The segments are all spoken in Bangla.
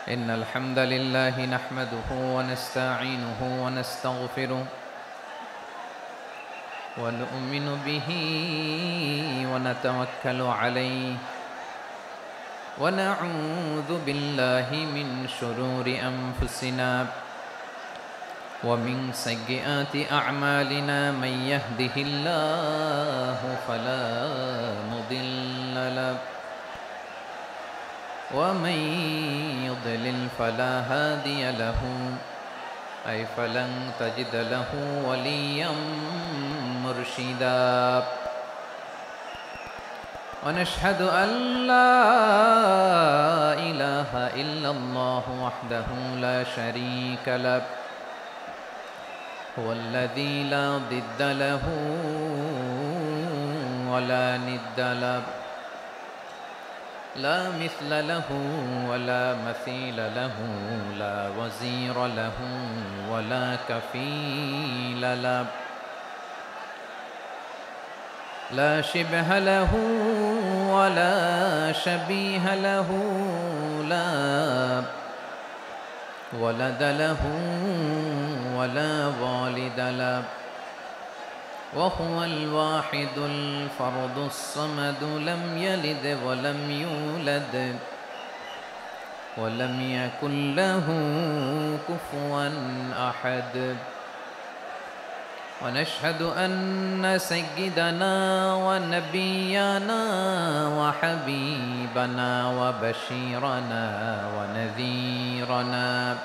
إن الحمد لله نحمده ونستعينه ونستغفره ونؤمن به ونتوكل عليه ونعوذ بالله من شرور أنفسنا ومن سيئات أعمالنا من يهده الله فلا مضل له ومن يضلل فلا هادي له أي فلن تجد له وليا مرشدا ونشهد أن لا إله إلا الله وحده لا شريك له هو الذي لا ضد له ولا ند له لا مثل له ولا مثيل له لا وزير له ولا كفيل له لا شبه له ولا شبيه له لا ولد له ولا والد له وهو الواحد الفرد الصمد لم يلد ولم يولد ولم يكن له كفوا أحد ونشهد أن سيدنا ونبينا وحبيبنا وبشيرنا ونذيرنا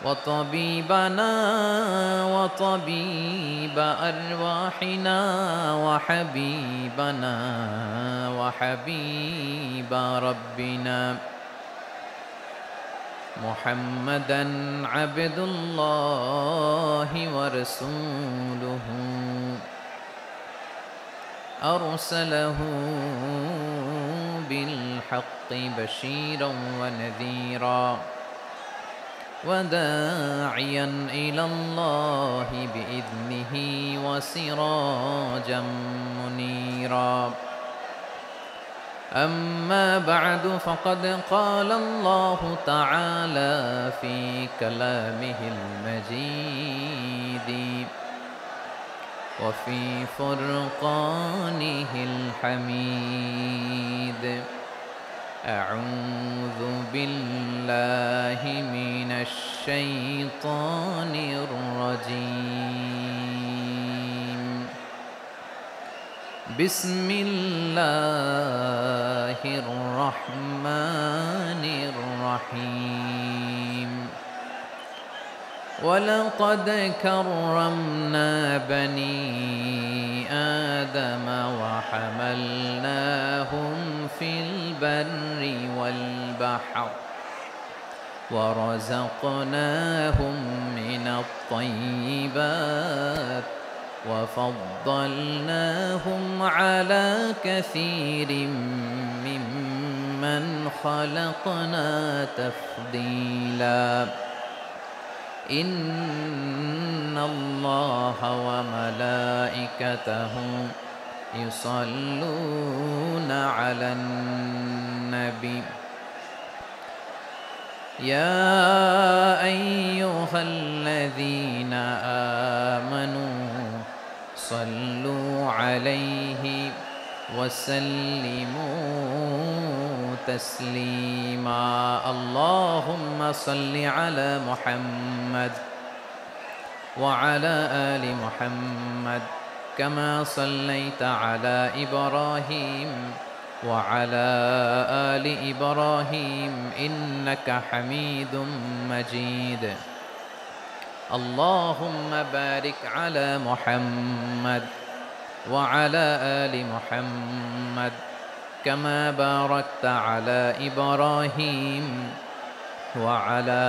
وطبيبنا وطبيب أرواحنا وحبيبنا وحبيب ربنا محمدًا عبد الله ورسوله أرسله بالحق بشيرا ونذيرا وداعيا إلى الله بإذنه وسراجا منيرا أما بعد فقد قال الله تعالى في كلامه المجيد وفي فرقانه الحميد أعوذ بالله من الشيطان الرجيم بسم الله الرحمن الرحيم ولقد كرمنا بني آدم وحملناهم في البر والبحر ورزقناهم من الطيبات وفضلناهم على كثير ممن خلقنا تفضيلا إن الله وملائكته يصلون على النبي يا أيها الذين آمنوا صلوا عليه وسلموا تسليما اللهم صل على محمد وعلى آل محمد كما صليت على إبراهيم وعلى آل إبراهيم إنك حميد مجيد اللهم بارك على محمد وعلى آل محمد كما باركت على إبراهيم وعلى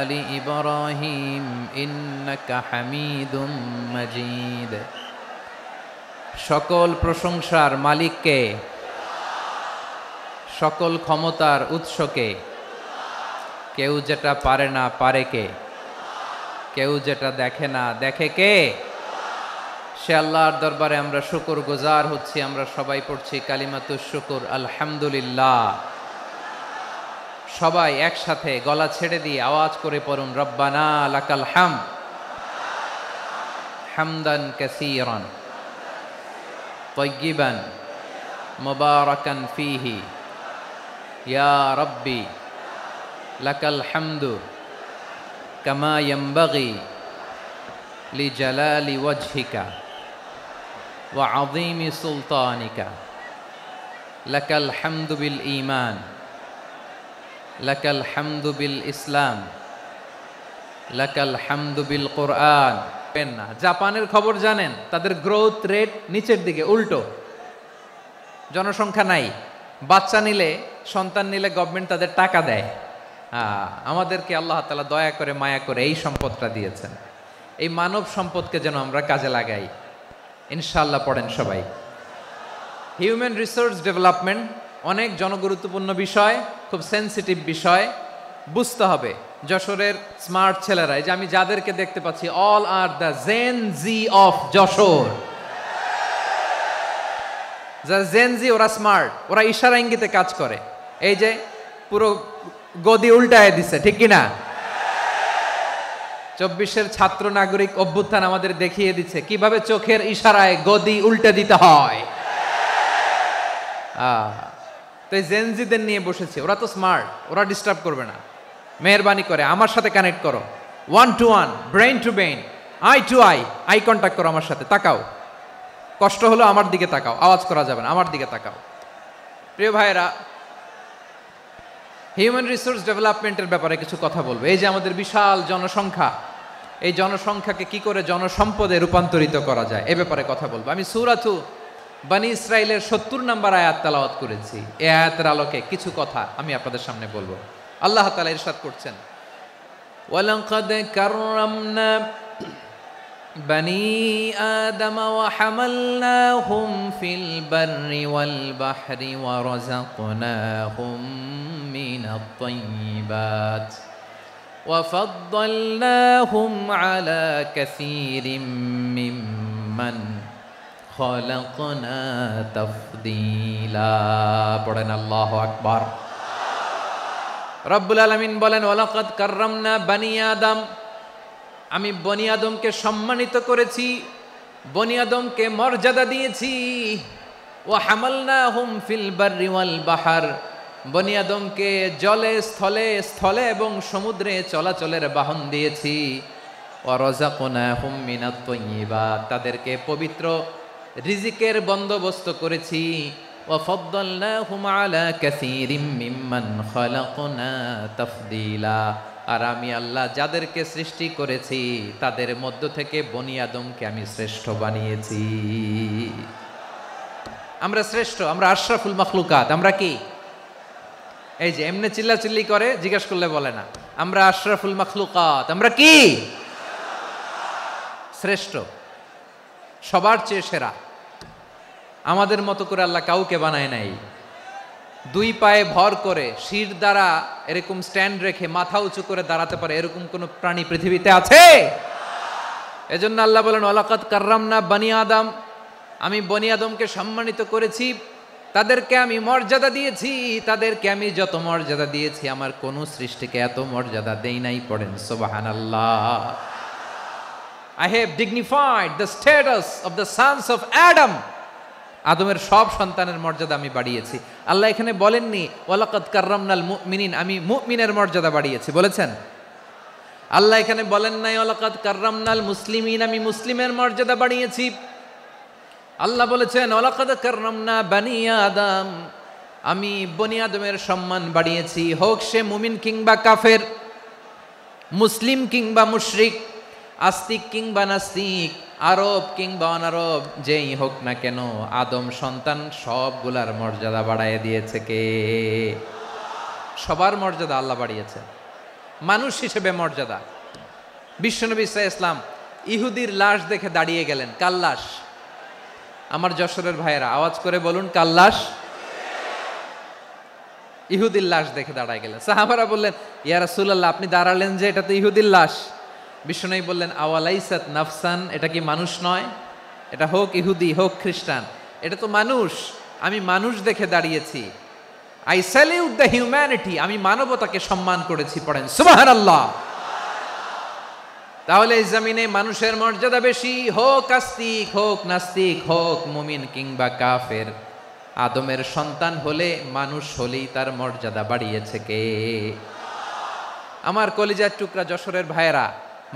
آل إبراهيم إنك حميد مجيد সকল প্রশংসার মালিককে সকল ক্ষমতার উৎসকে কেউ যেটা পারে না পারে কে কেউ যেটা দেখে না দেখে কে সে আল্লাহর দরবারে আমরা শুকর গুজার হচ্ছি। আমরা সবাই পড়ছি কালিমাতুশ শুকর আলহামদুলিল্লাহ। সবাই একসাথে গলা ছেড়ে দিয়ে আওয়াজ করে পড়ুন, রব্বানা লাকাল হামদ হামদান কাসীরান তাইয়িবান মুবারাকান ফীহি ইয়া রাব্বি লাকাল হামদু কামা ইয়ানবাগি লিজালালি ওয়াজহিকা ওয়া আযীমি সুলতানিকা লাকাল হামদু বিল ঈমান লাকাল হামদু বিল ইসলাম লাকাল হামদু বিল কোরআন। না, জাপানের খবর জানেন? তাদের গ্রোথ রেট নিচের দিকে, উল্টো। জনসংখ্যা নাই, বাচ্চা নিলে, সন্তান নিলে গভর্নমেন্ট তাদের টাকা দেয়। আমাদেরকে আল্লাহ তাআলা দয়া করে মায়া করে এই সম্পদটা দিয়েছেন। এই মানব সম্পদকে যেন আমরা কাজে লাগাই ইনশাআল্লাহ। পড়েন সবাই। হিউম্যান রিসোর্স ডেভেলপমেন্ট অনেক জনগুরুত্বপূর্ণ বিষয়, খুব সেন্সিটিভ বিষয়, বুঝতে হবে। যশোরের স্মার্ট ছেলেরা, এই যে আমি যাদেরকে দেখতে পাচ্ছি, all are the Gen Z of Jashore. যারা জেন জি, ওরা স্মার্ট, ওরা ইশারা ইঙ্গিতে কাজ করে। এই যে পুরো গদি উল্টায় দিছে, ঠিক কিনা? 24-এর ছাত্র নাগরিক অভ্যুত্থান আমাদের দেখিয়ে দিচ্ছে কিভাবে চোখের ইশারায় গদি উল্টে দিতে হয়। তো এই জেনজিদের নিয়ে বসেছে, ওরা তো স্মার্ট, ওরা ডিস্টার্ব করবে না। মেহরবানি করে আমার সাথে কানেক্ট করো, 1 to 1, brain to brain, eye to eye contact করো আমার সাথে। তাকাও, কষ্ট হলো আমার দিকে তাকাও, আওয়াজ করা যাবে না, আমার দিকে তাকাও। প্রিয় ভাইয়েরা, হিউম্যান রিসোর্স ডেভেলপমেন্টের ব্যাপারে কিছু কথা বলবো। এই যে আমাদের বিশাল জনসংখ্যা, এই জনসংখ্যাকে কি করে জনসম্পদে রূপান্তরিত করা যায় এ ব্যাপারে কথা বলবো। আমি সূরাতু বনী ইসরাইলের 70 নম্বর আয়াত তেলাওয়াত করেছি। এই আয়াতের আলোকে কিছু কথা আমি আপনাদের সামনে বলবো। আল্লাহ তাআলা ইরশাদ করছেন, ওয়ালাকাদ কাররামনা বনী আদম ওয়া হামালনাহুম ফিল বাররি ওয়াল বাহরি ওয়া রাযাকনাহুম মিনাত তাইয়্যিবাত ওয়া ফাদ্দালনাহুম আলা কাসীরিম মিম্মান খালাকনা তাফদীলা। পড়েন আল্লাহু আকবার। রব্বুল আলামিন বলেন, ওয়ালাকাদ কাররামনা বনী আদম, আমি বনী আদমকে সম্মানিত করেছি, বনী আদমকে মর্যাদা দিয়েছি। ওয়া হামালনাহুম ফিল বাররি ওয়াল বাহর, বনী আদমকে জলে স্থলে, স্থলে এবং সমুদ্রে চলাচলের বাহন দিয়েছি। ওয়া রাযাকনাহুম মিনাত তাইয়্যিবাত, তাদেরকে পবিত্র রিজিকের বন্দোবস্ত করেছি। ওয়া ফাদ্দালনাহুম আলা কাসীরিম মিম্মান খালাকনা তাফদীলা, আর আমি আল্লাহ যাদেরকে সৃষ্টি করেছি তাদের মধ্য থেকে বনী আদমকে আমি শ্রেষ্ঠ বানিয়েছি। আমরা শ্রেষ্ঠ, আমরা আশরাফুল মাখলুকাত। আমরা কি? এই যে এমনি চিল্লাচিল্লি করে, জিজ্ঞেস করলে বলে না। আমরা আশরাফুল মাখলুকাত। আমরা কি? শ্রেষ্ঠ, সবার চেয়ে সেরা। আমাদের মতো করে আল্লাহ কাউকে বানায় নাই। 2 পায়ে ভর করে, শির দ্বারা এরকম স্ট্যান্ড রেখে মাথা উঁচু করে দাঁড়াতে পারে এরকম কোন প্রাণী পৃথিবীতে আছে? এজন্য আল্লাহ বলেন, ওয়ালাকাদ কাররামনা বনী আদম, আমি বনী আদমকে সম্মানিত করেছি, তাদেরকে আমি মর্যাদা দিয়েছি। তাদেরকে আমি যত মর্যাদা দিয়েছি আমার কোন সৃষ্টিকে এত মর্যাদা দেই নাই। পড়েন সুবহানাল্লাহ। I have dignified the status of the sons of Adam. আদমের সব সন্তানের মর্যাদা আমি বাড়িয়েছি। আল্লাহ এখানে বলেননি ওয়ালাকাদ কাররামনাল মুমিনিন, আমি মুমিনের মর্যাদা বাড়িয়েছি, বলেছেন? আল্লাহ এখানে বলেন নাই ওয়ালাকাদ কাররামনাল মুসলিমিন, আমি মুসলিমের মর্যাদা বাড়িয়েছি। আল্লাহ বলেছেন ওয়ালাকাদ কাররামনা বনী আদম, আমি বনী আদমের সম্মান বাড়িয়েছি। হোক সে মুমিন কিংবা কাফের, মুসলিম কিংবা মুশরিক, আস্তিক কিংবা নাস্তিক, আরব কিংবা অনারব, যেই হোক না কেন, আদম সন্তান সবগুলার মর্যাদা বাড়ায় দিয়েছে কে? সবার মর্যাদা আল্লাহ বাড়িয়েছে। মানুষ হিসেবে মর্যাদা। বিশ্বনবী সাল্লাল্লাহু আলাইহি ওয়াসাল্লাম ইহুদির লাশ দেখে দাঁড়িয়ে গেলেন। কার লাশ? আমার যশোরের ভাইয়েরা আওয়াজ করে বলুন, কার লাশ? ইহুদির লাশ দেখে দাঁড়ায় গেলেন। সাহাবারা বললেন, ইয়া রাসূলুল্লাহ, আপনি দাঁড়ালেন যে, এটা তো ইহুদির লাশ। বিশ্বনবী বললেন, আওয়ালাইসাত নাফসান, এটা কি মানুষ নয়? এটা হোক ইহুদি হোক খ্রিস্টান, এটা তো মানুষ। আমি মানুষ দেখে দাঁড়িয়েছি। আই স্যালিউট দ্য হিউম্যানিটি, আমি মানবতাকে সম্মান করেছি। পড়েন সুবহানাল্লাহ। তাহলে এই জমিনে মানুষের মর্যাদা বেশি, হোক আস্তিক, হোক নাস্তিক, হোক মুমিন কিংবা কাফের। আদমের সন্তান হলে, মানুষ হলেই তার মর্যাদা বাড়িয়েছে কে? আমার কলিজার টুকরা যশোরের ভাইয়েরা,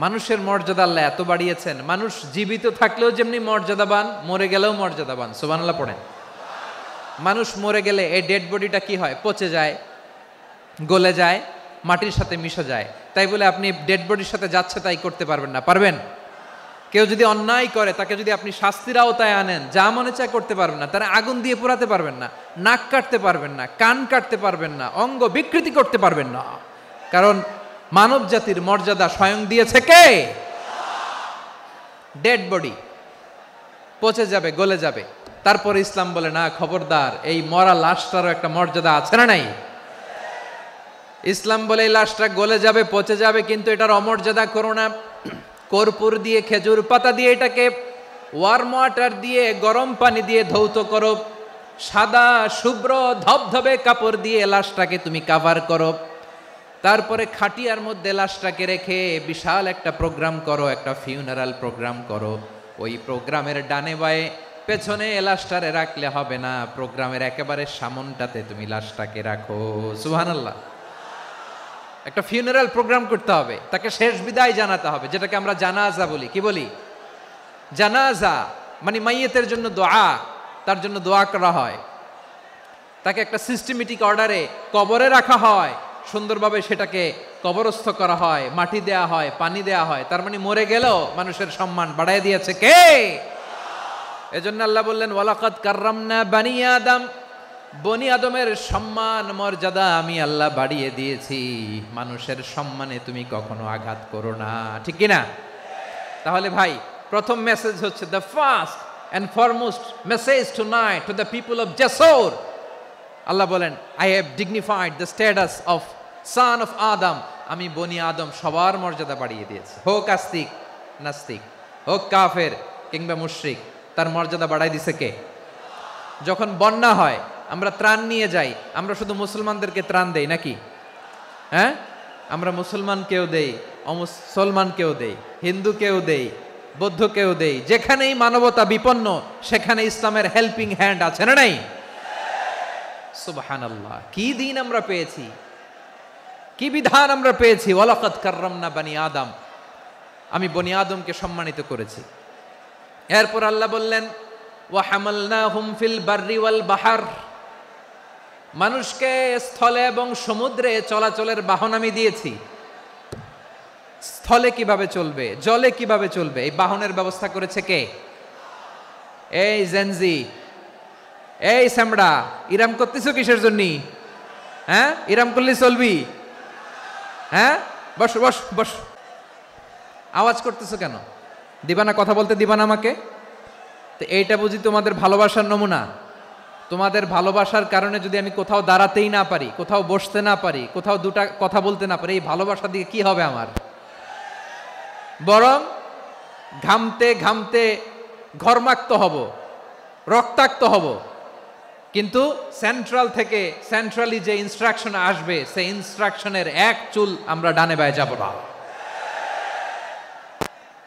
মানুষের মর্যাদা আল্লাহ এত বাড়িয়েছেন, মানুষ জীবিত থাকলেও যেমনি মর্যাদাবান, মরে গেলেও মর্যাদাবান। সুবহানাল্লাহ পড়েন। মানুষ মরে গেলে এই ডেড বডিটা কি হয়? পচে যায়, গলে যায়, মাটির সাথে মিশে যায়। তাই বলে আপনি ডেড বডির সাথে যাচ্ছে তাই করতে পারবেন না, পারবেন? কেউ যদি অন্যায় করে তাকে যদি আপনি শাস্তির আওতায় আনেন, যা মনে চায় করতে পারবেন না। তারা আগুন দিয়ে পোড়াতে পারবেন না, নাক কাটতে পারবেন না, কান কাটতে পারবেন না, অঙ্গ বিকৃতি করতে পারবেন না। কারণ মানব জাতির মর্যাদা স্বয়ং দিয়েছে কে? ডেড বডি পচে যাবে, গলে যাবে। তারপরে ইসলাম বলে না, খবরদার, এই মরা লাশটারও একটা মর্যাদা আছে না নাই? ইসলাম বলে এই লাশটা গলে যাবে, পচে যাবে, কিন্তু এটার অমর্যাদা করো না। কর্পূর দিয়ে, খেজুর পাতা দিয়ে, এটাকে ওয়ার্ম ওয়াটার দিয়ে, গরম পানি দিয়ে ধৌত করো। সাদা শুভ্র ধবধবে কাপড় দিয়ে লাশটাকে তুমি কাভার করো। তারপরে খাটিয়ার মধ্যে লাশটাকে রেখে বিশাল একটা প্রোগ্রাম করো, একটা ফিউনারাল প্রোগ্রাম করো। ওই প্রোগ্রামের ডানে বায়ে পেছনে লাশটারে রাখলে হবে না, প্রোগ্রামের একেবারে সামনটাতে তুমি লাশটাকে রাখো। সুবহানাল্লাহ। একটা ফিউনারাল প্রোগ্রাম করতে হবে, তাকে শেষ বিদায় জানাতে হবে, যেটাকে আমরা জানাজা বলি। কি বলি? জানাজা মানে মাইয়েতের জন্য দোয়া, তার জন্য দোয়া করা হয়। তাকে একটা সিস্টেমেটিক অর্ডারে কবরে রাখা হয়, সুন্দরভাবে সেটাকে কবরস্থ করা হয়, মাটি দেয়া হয়, পানি দেয়া হয়। তার মানে মরে গেলেও মানুষের সম্মান বাড়ায় দিয়েছে কে? এজন্য আল্লাহ বললেন ওয়ালাকাদ কাররামনা বানি আদম, বনি আদমের সম্মান মর্যাদা আমি আল্লাহ বাড়িয়ে দিয়েছি। মানুষের সম্মানে তুমি কখনো আঘাত করো না, ঠিক কিনা? তাহলে ভাই, প্রথম মেসেজ হচ্ছে, the first and foremost message tonight to the people of Jessore. আল্লাহ বলেন, I have dignified the status of son of Adam. আমি বনি আদম সবার মর্যাদা বাড়িয়ে দিয়েছি, হোক আস্তিক নাস্তিক, হোক কাফের কিংবা মুশরিক, তার মর্যাদা বাড়াই দিছে কে? যখন বন্যা হয়, আমরা ত্রাণ নিয়ে যাই, আমরা শুধু মুসলমানদেরকে ত্রাণ দেই নাকি? হ্যাঁ, আমরা মুসলমানকেও দেই, অমুসলমানকেও দেই, হিন্দুকেও দেই, বৌদ্ধকেও দেই। যেখানেই মানবতা বিপন্ন, সেখানে ইসলামের হেল্পিং হ্যান্ড আছে না নাই? সুবহানাল্লাহ। কি দিন আমরা পেয়েছি, কি বিধান আমরা পেয়েছি। ওয়ালাকাদ কাররামনা বানি আদম, আমি বনি আদমকে সম্মানিত করেছি। এরপর আল্লাহ বললেন, ওয়া হামালনাহুম ফিল বাররি ওয়াল বাহর, মানুষকে স্থলে এবং সমুদ্রে চলাচলের বাহন আমি দিয়েছি। স্থলে কিভাবে চলবে, জলে কিভাবে চলবে, এই বাহনের ব্যবস্থা করেছে কে? এই জেনজি, এই স্যামড়া, ইরাম করতেছো কিসের জন্য? হ্যাঁ, ইরাম করলে চলবি? হ্যাঁ, বস বস বস, আওয়াজ করতেছো কেন? দিবা না, কথা বলতে দিবা না আমাকে? তো এইটা বুঝি তোমাদের ভালোবাসার নমুনা? তোমাদের ভালোবাসার কারণে যদি আমি কোথাও দাঁড়াতেই না পারি, কোথাও বসতে না পারি, কোথাও দুটা কথা বলতে না পারি, এই ভালোবাসা দিয়ে কি হবে আমার? বরং ঘামতে ঘামতে ঘর্মাক্ত হব, রক্তাক্ত হব। কিন্তু সেন্ট্রাল থেকে, সেন্ট্রালি যে ইনস্ট্রাকশন আসবে, সেই ইনস্ট্রাকশনের এক চুল আমরা ডানে বায়ে যাব না।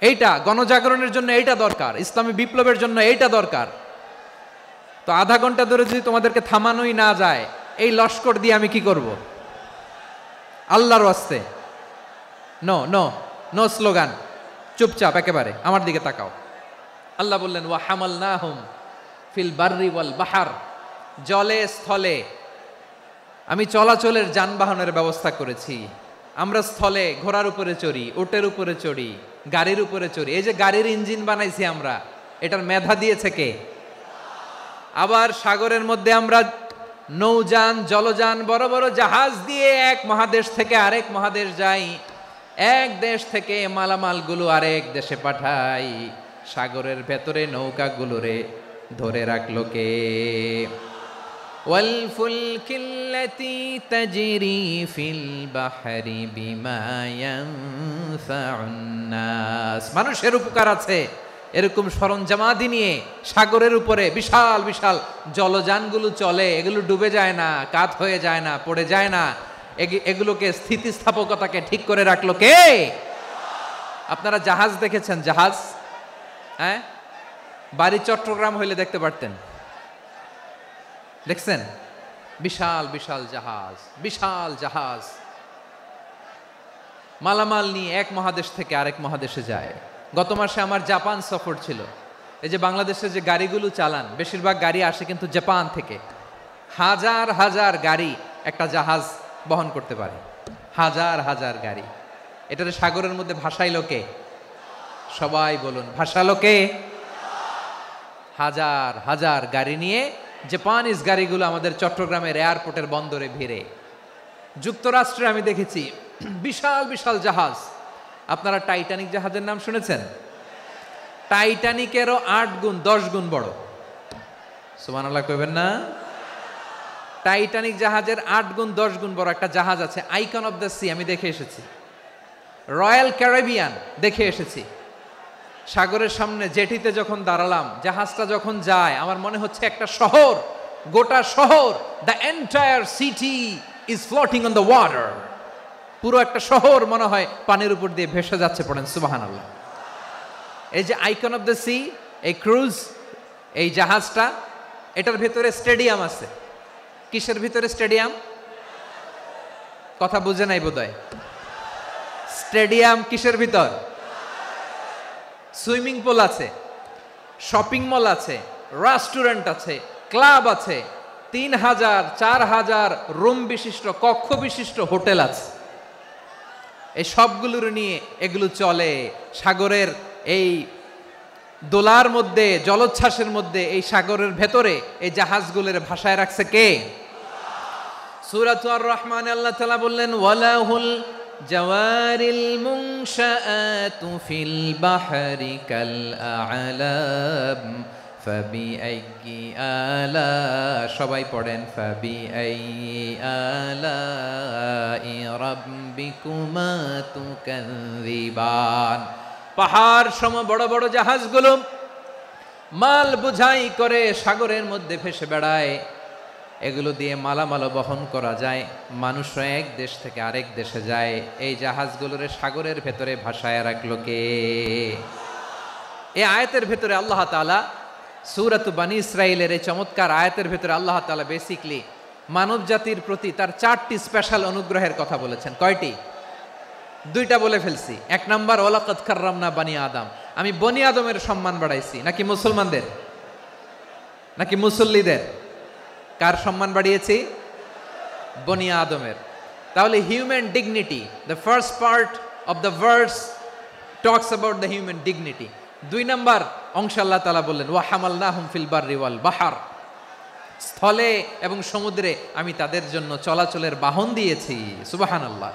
এইটা গণজাগরণের জন্য এইটা দরকার, ইসলামী বিপ্লবের জন্য এইটা দরকার। তো আধা ঘন্টা ধরে যদি তোমাদেরকে থামানোই না যায়, এই লস্কর দিয়ে আমি কি করব? আল্লাহর ওয়াস্তে নো নো নো স্লোগান, চুপচাপ একেবারে আমার দিকে তাকাও। আল্লাহ বললেন, ওয়া হামালনাহুম ফিল বাররি ওয়াল বাহর, জলে স্থলে আমি চলাচলের যানবাহনের ব্যবস্থা করেছি। আমরা স্থলে ঘোড়ার উপরে চড়ি, উটের উপরে চড়ি, গাড়ির উপরে চড়ি। এই যে গাড়ির ইঞ্জিন বানাইছি আমরা, এটার মেধা দিয়েছে কে? আবার সাগরের মধ্যে আমরা নৌযান, জলযান, বড় বড় জাহাজ দিয়ে এক মহাদেশ থেকে আরেক মহাদেশ যাই, এক দেশ থেকে মালামালগুলো আরেক দেশে পাঠাই। সাগরের ভেতরে নৌকাগুলোরে ধরে রাখলো কে? ওয়াল ফুলকিল্লাতী তাজরি ফিল বাহরি বিমা ইয়ানফাউন নাস, মানুষের উপকার আছে এরকম সরঞ্জামাদি নিয়ে সাগরের উপরে বিশাল বিশাল জলযানগুলো চলে, এগুলো ডুবে যায় না, কাত হয়ে যায় না, পড়ে যায় না, এগুলোকে স্থিতিস্থাপকতাকে ঠিক করে রাখলো কে? আপনারা জাহাজ দেখেছেন? জাহাজ, হ্যাঁ, বাড়ি চট্টগ্রাম হইলে দেখতে পারতেন, দেখছেন? বিশাল বিশাল জাহাজ, বিশাল জাহাজ মালামাল নিয়ে এক মহাদেশ থেকে আরেক মহাদেশে যায়। গত মাসে আমার জাপান সফর ছিল। এই যে বাংলাদেশে যে গাড়িগুলো চালান, বেশিরভাগ গাড়ি আসে কিন্তু জাপান থেকে। হাজার হাজার গাড়ি একটা জাহাজ বহন করতে পারে, হাজার হাজার গাড়ি। এটারে সাগরের মধ্যে ভাসাইলো কে? সবাই বলুন, ভাসালো কে? হাজার হাজার গাড়ি নিয়ে জাপানিজ গাড়িগুলো আমাদের চট্টগ্রামের এয়ারপোর্টের বন্দরে ভিড়ে। যুক্তরাষ্ট্রে আমি দেখেছি বিশাল বিশাল জাহাজ। আপনারা টাইটানিক জাহাজের নাম শুনেছেন? টাইটানিকেরও 8 গুণ 10 গুণ বড়। সুবহানাল্লাহ কইবেন না? টাইটানিক জাহাজের 8 গুণ 10 গুণ বড় একটা জাহাজ আছে, আইকন অফ দ্য সি, আমি দেখে এসেছি। রয়্যাল ক্যারিবিয়ান দেখে এসেছি। সাগরের সামনে জেটিতে যখন দাঁড়ালাম, জাহাজটা যখন যায়, আমার মনে হচ্ছে একটা শহর, গোটা শহর, the entire city is floating on the water. পুরো একটা শহর মনে হয় পানির উপর দিয়ে ভেসে যাচ্ছে। পড়েন সুবহানাল্লাহ। এই যে আইকন অফ দ্য সি, এই ক্রুজ, এই জাহাজটা, এটার ভিতরে স্টেডিয়াম আছে। কিসের ভিতরে স্টেডিয়াম? কথা বুঝে নাই বোধহয়। স্টেডিয়াম কিসের ভিতর? সুইমিং পুল আছে, শপিং মল আছে, রেস্টুরেন্ট আছে, ক্লাব আছে, 3000 4000 রুম বিশিষ্ট, কক্ষ বিশিষ্ট হোটেল আছে। এই সবগুলোর নিয়ে এগুলো চলে সাগরের এই দোলার মধ্যে, জলোচ্ছ্বাসের মধ্যে। এই সাগরের ভেতরে এই জাহাজগুলোর ভাষায় রাখছে কে? সূরাতুর রহমানে আল্লাহ তাআলা বললেন, ওয়ালাহুল জাওয়ারিল মুনশাআতু ফিল বাহরি কাল আ'লাম ফাবিআইয়ি আলা, সবাই পড়েন, ফাবিআইয়ি আলাই রাব্বিকুমা তুকাযযিবান। পাহাড় সম বড় বড় জাহাজগুলো মাল বোঝাই করে সাগরের মধ্যে ভেসে বেড়ায়। এগুলো দিয়ে মালামাল বহন করা যায়, মানুষরা এক দেশ থেকে আরেক দেশে যায়। এই জাহাজগুলোরে সাগরের ভেতরে ভাসায় রাখলো কে? এই আয়াতের ভেতরে আল্লাহ তাআলা সূরাতু বনী ইসরাঈলের এই চমৎকার আয়াতের ভেতরে আল্লাহ তাআলা বেসিকলি মানব জাতির প্রতি তার 4টি স্পেশাল অনুগ্রহের কথা বলেছেন। কয়টি? 2টা বলে ফেলছি। 1 নাম্বার, ওয়ালাকাদ কাররামনা বনী আদম, আমি বনী আদমের সম্মান বাড়াইছি। নাকি মুসলমানদের? নাকি মুসল্লিদের? কার সম্মান বাড়িয়েছি? বনী আদমের। তাহলে human dignity, the first part of the verse talks about the human dignity. 2 number অংশে আল্লাহ তাআলা বললেন, ওয়া হামালনাহুম ফিল বাররি ওয়াল বাহর, স্থলে এবং সমুদ্রে আমি তাদের জন্য চলাচলের বাহন দিয়েছি। সুবহানাল্লাহ।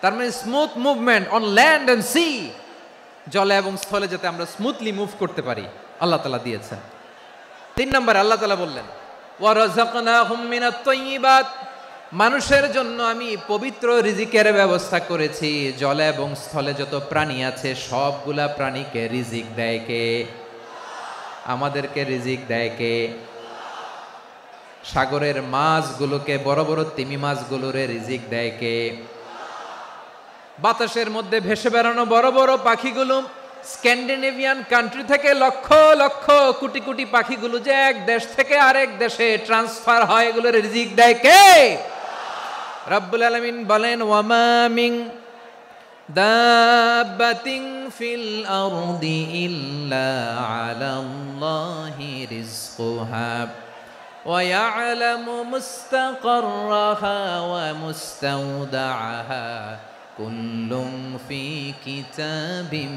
তার মানে smooth movement on land and sea, জলে এবং স্থলে যাতে আমরা স্মুথলি মুভ করতে পারি আল্লাহ তাআলা দিয়েছেন। 3 নাম্বার আল্লাহ তাআলা বললেন, ওয়া রাযাকনাহুম মিনাত তাইয়্যিবাত, মানুষের জন্য আমি পবিত্র রিজিকের ব্যবস্থা করেছি। জলে এবং স্থলে যত প্রাণী আছে সবগুলা প্রাণীকে রিজিক দেয় কে? আমাদেরকে রিজিক দেয় কে? সাগরের মাছগুলোকে, বড় বড় তিমি মাছগুলোরে রিজিক দেয় কে? বাতাসের মধ্যে ভেসে বেড়ানো বড় বড় পাখিগুলো, স্ক্যান্ডিনেভিয়ান কান্ট্রি থেকে লক্ষ লক্ষ কোটি কোটি পাখিগুলো যে এক দেশ থেকে আরেক দেশে ট্রান্সফার হয়, এগুলোর রিজিক দেয় কে? রব্বুল আলামিন বলেন, ওয়ামা মিন দাব্বাতিন ফিল আরদি ইল্লা আলাল্লাহি রিজকুহা ওয়া ইয়ালামু মুস্তাকাররাহা ওয়া মুস্তাওদাআহা কুল্লুম ফি কিতাবিম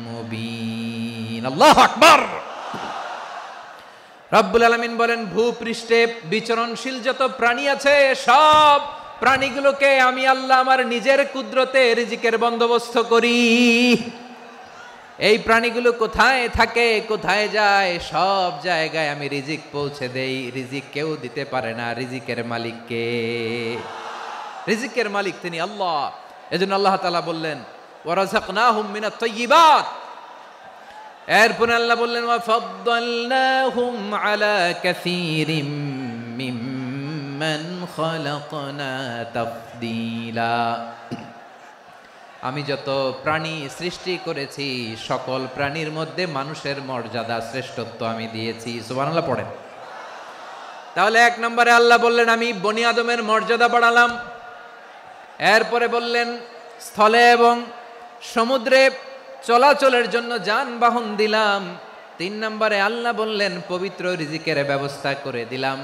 মুবিন। আল্লাহু আকবার। রব্বুল আলামিন বলেন, ভূপৃষ্ঠে বিচরণশীল যত প্রাণী আছে সব প্রাণীগুলোকে আমি আল্লাহ আমার নিজের কুদরতে রিজিকের বন্দোবস্ত করি। এই প্রাণীগুলো কোথায় থাকে, কোথায় যায়, সব জায়গায় আমি রিজিক পৌঁছে দেই। রিজিক কেউ দিতে পারে না, রিজিকের মালিক কে? রিজিকের মালিক তিনি আল্লাহ। এজন্য আল্লাহ তাআলা বললেন, ওয়া রাযাকনাহুম মিনাত তাইয়্যিবাত, এরপরে আল্লাহ বললেন ওয়া ফাদ্দালনাহুম আলা কাসীরিম মিম্মান খালাকনা তাফদীলা। আমি যত প্রাণী সৃষ্টি করেছি সকল প্রাণীর মধ্যে মানুষের মর্যাদা শ্রেষ্ঠত্ব আমি দিয়েছি। সুবহানাল্লাহ পড়েন। তাহলে এক নম্বরে আল্লাহ বললেন আমি বনি আদমের মর্যাদা বাড়ালাম। এরপরে বললেন স্থলে এবং সমুদ্রে চলাচলের জন্য যানবাহন দিলাম। 3 নম্বরে আল্লাহ বললেন পবিত্র রিজিকের ব্যবস্থা করে দিলাম।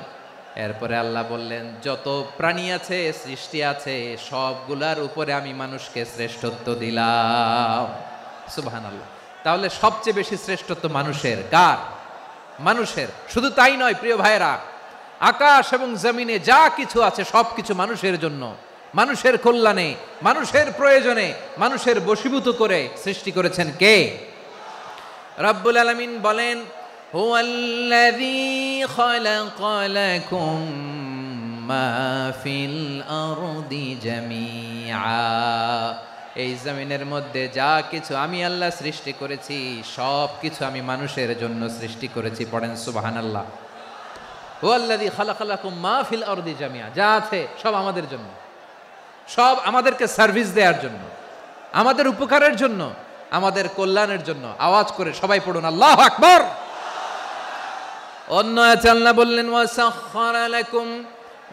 এরপরে আল্লাহ বললেন যত প্রাণী আছে সৃষ্টি আছে সবগুলার উপরে আমি মানুষকে শ্রেষ্ঠত্ব দিলাম। সুবহানাল্লাহ। তাহলে সবচেয়ে বেশি শ্রেষ্ঠত্ব মানুষের। কার? মানুষের। শুধু তাই নয় প্রিয় ভাইরা, আকাশ এবং জমিনে যা কিছু আছে সবকিছু মানুষের জন্য, মানুষের কল্যাণে, মানুষের প্রয়োজনে, মানুষের বশীভূত করে সৃষ্টি করেছেন কে? রব্বুল আলামিন বলেন হুয়াল্লাযী খালাকা লাকুম মা ফিল আরদি জামিআ। এই জমিনের মধ্যে যা কিছু আমি আল্লাহ সৃষ্টি করেছি সব কিছু আমি মানুষের জন্য সৃষ্টি করেছি। পড়েন সুবহানাল্লাহ। হুয়াল্লাযী খালাকা লাকুম মা ফিল আরদি জামিআ। যা আছে সব আমাদের জন্য, সব আমাদেরকে সার্ভিস দেওয়ার জন্য, আমাদের উপকারের জন্য, আমাদের কল্যাণের জন্য। আওয়াজ করে সবাই পড়ুন আল্লাহু আকবার। অন্য আয়াতে আল্লাহ বললেন ওয়াসাখখারা লাকুম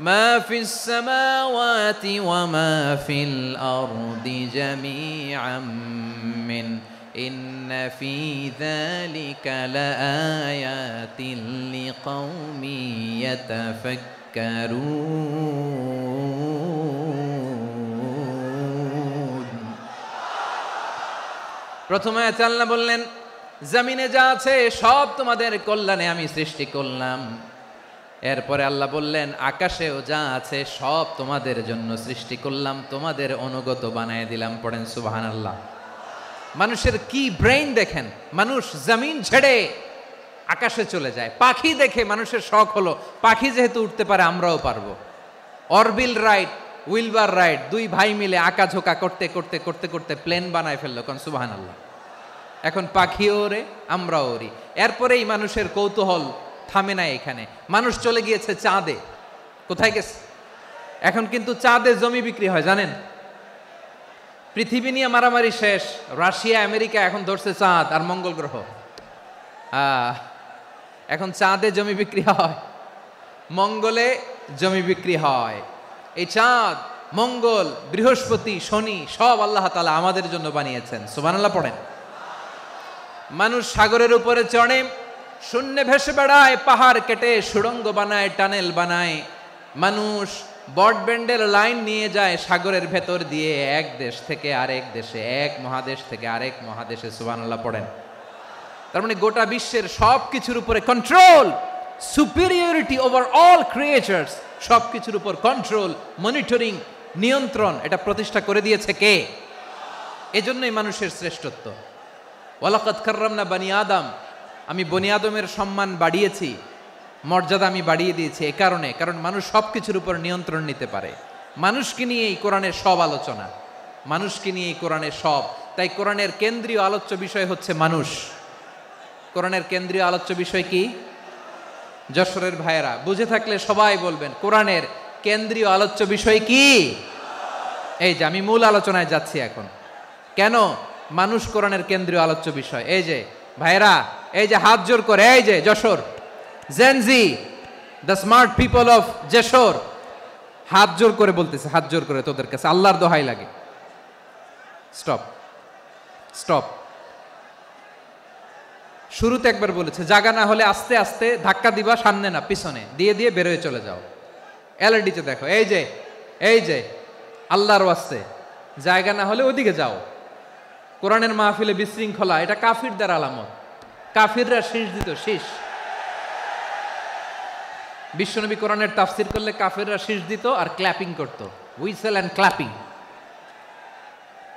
মা ফিস সামাওয়াতি ওয়া মা ফিল আরদি জামিআম মিন ইন্না ফি যালিকা লাআয়াতিন লিকাউমি ইয়াতাফাক্কারুন। প্রথমে আয়াতে আল্লাহ বললেন জমিনে যা আছে সব তোমাদের কল্যাণে আমি সৃষ্টি করলাম। এরপরে আল্লাহ বললেন আকাশেও যা আছে সব তোমাদের জন্য সৃষ্টি করলাম, তোমাদের অনুগত বানায় দিলাম। পড়েন সুবহানাল্লাহ। মানুষের কি ব্রেইন দেখেন, মানুষ জমিন ছেড়ে আকাশে চলে যায়। পাখি দেখে মানুষের শখ হলো পাখি যেহেতু উঠতে পারে আমরাও পারবো। অরবিল রাইট, উইলবার রাইট, 2 ভাই মিলে আঁকাঝোঁকা করতে করতে করতে করতে প্লেন বানায় ফেললো। কোন সুবহানাল্লাহ। এখন পাখিও ওরে, আমরাও ওরি। এরপরেই মানুষের কৌতূহল থামে না এখানে। মানুষ চলে গিয়েছে চাঁদে। কোথায় গেছে? এখন কিন্তু চাঁদে জমি বিক্রি হয় জানেন। পৃথিবী নিয়ে মারামারি শেষ, রাশিয়া আমেরিকা এখন ধরছে চাঁদ আর মঙ্গল গ্রহ। এখন চাঁদে জমি বিক্রি হয়, মঙ্গলে জমি বিক্রি হয়। এই চাঁদ, মঙ্গল, বৃহস্পতি, শনি সব আল্লাহ তাআলা আমাদের জন্য বানিয়েছেন। সুবহানাল্লাহ পড়েন। মানুষ সাগরের উপরে চড়ে, শূন্যে ভেসে বেড়ায়, পাহাড় কেটে সুড়ঙ্গ বানায়, টানেল বানায়। মানুষ ব্রডব্যান্ডের লাইন নিয়ে যায় সাগরের ভেতর দিয়ে, এক দেশ থেকে আরেক দেশে, এক মহাদেশ থেকে আরেক মহাদেশে। সুবহানাল্লাহ পড়েন। তার মানে গোটা বিশ্বের সব কিছুর উপরে control, superiority over all creatures, সব কিছুর উপর কন্ট্রোল, মনিটরিং, নিয়ন্ত্রণ, এটা প্রতিষ্ঠা করে দিয়েছে কে? এজন্যই মানুষের শ্রেষ্ঠত্ব। ওয়ালাকাদ কাররামনা বানি আদম, আমি বনি আদমের সম্মান বাড়িয়েছি, মর্যাদা আমি বাড়িয়ে দিয়েছি এ কারণে, কারণ মানুষ সব কিছুর উপর নিয়ন্ত্রণ নিতে পারে। মানুষকে নিয়ে এই কোরআনের সব আলোচনা, মানুষকে নিয়ে এই কোরআনের সব। তাই কোরআনের কেন্দ্রীয় আলোচ্য বিষয় হচ্ছে মানুষ। কোরআনের কেন্দ্রীয় আলোচ্য বিষয় কি? যশোরের ভাইয়েরা বুঝে থাকলে সবাই বলবেন কোরআনের কেন্দ্রীয় আলোচ্য বিষয় কি? এই যে আমি মূল আলোচনায় যাচ্ছি এখন। কেন মানুষ কোরআনের কেন্দ্রীয় আলোচ্য বিষয়? এই যে ভাইয়েরা, এই যে হাত জোর করে, এই যে Jessore Gen Z, the smart people of Jessore, হাত জোর করে বলতেছে, হাত জোর করে তোদের কাছে আল্লাহর দোহাই লাগে, স্টপ স্টপ। শুরুতে একবার বলেছে জায়গা না হলে আস্তে আস্তে ধাক্কা দিবা, সামনে না পিছনে দিয়ে দিয়ে বেরোয় চলে যাও। এলইডিতে দেখো, এই যে এই যে আল্লাহর ওয়াস্তে জায়গা না হলে ওদিকে যাও। কোরআনের মাহফিলে বিশৃঙ্খলা, এটা কাফিরদের আলামত। কাফিররা শীষ দিত, শীষ। বিশ্বনবী কোরআনের তাফসির করলে কাফিররা শীষ দিত আর ক্ল্যাপিং করত, হুইসেল অ্যান্ড ক্ল্যাপিং।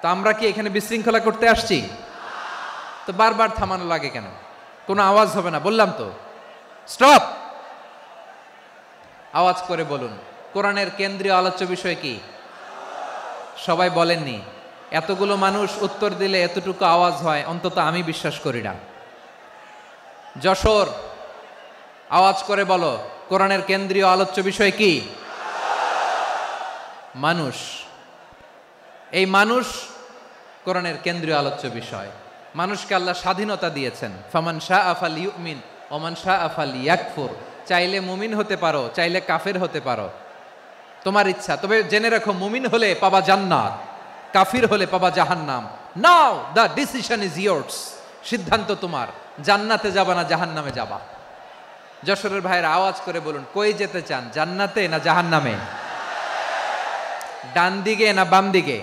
তো আমরা কি এখানে বিশৃঙ্খলা করতে আসছি? তো বারবার থামানো লাগে কেন? কোনো আওয়াজ হবে না, বললাম তো স্টপ। আওয়াজ করে বলুন কোরআনের কেন্দ্রীয় আলোচ্য বিষয় কি? সবাই বলেননি। এতগুলো মানুষ উত্তর দিলে এতটুকু আওয়াজ হয়, অন্তত আমি বিশ্বাস করি না। যশোর, আওয়াজ করে বলো, কোরআনের কেন্দ্রীয় আলোচ্য বিষয় কি? মানুষ। এই মানুষ কোরআনের কেন্দ্রীয় আলোচ্য বিষয়। মানুষকে আল্লাহ স্বাধীনতা দিয়েছেন। ফামান শাআ ফালইউমিন ওয়া মান শাআ ফালইয়াকফুর। চাইলে মুমিন হতে পারো, চাইলে কাফের হতে পারো, তোমার ইচ্ছা। তবে জেনে রাখো, মুমিন হলে পাবা জান্নাত, কাফির হলে পাবা জাহান্নাম। নাও দ্য ডিসিশন ইজ ইয়ার্স। সিদ্ধান্ত তোমার, জান্নাতে যাবা না জাহান্নামে যাবা। যশোরের ভাইয়েরা আওয়াজ করে বলুন, কই যেতে চান, জান্নাতে না জাহান্নামে? ডান দিকে না বাম দিকে?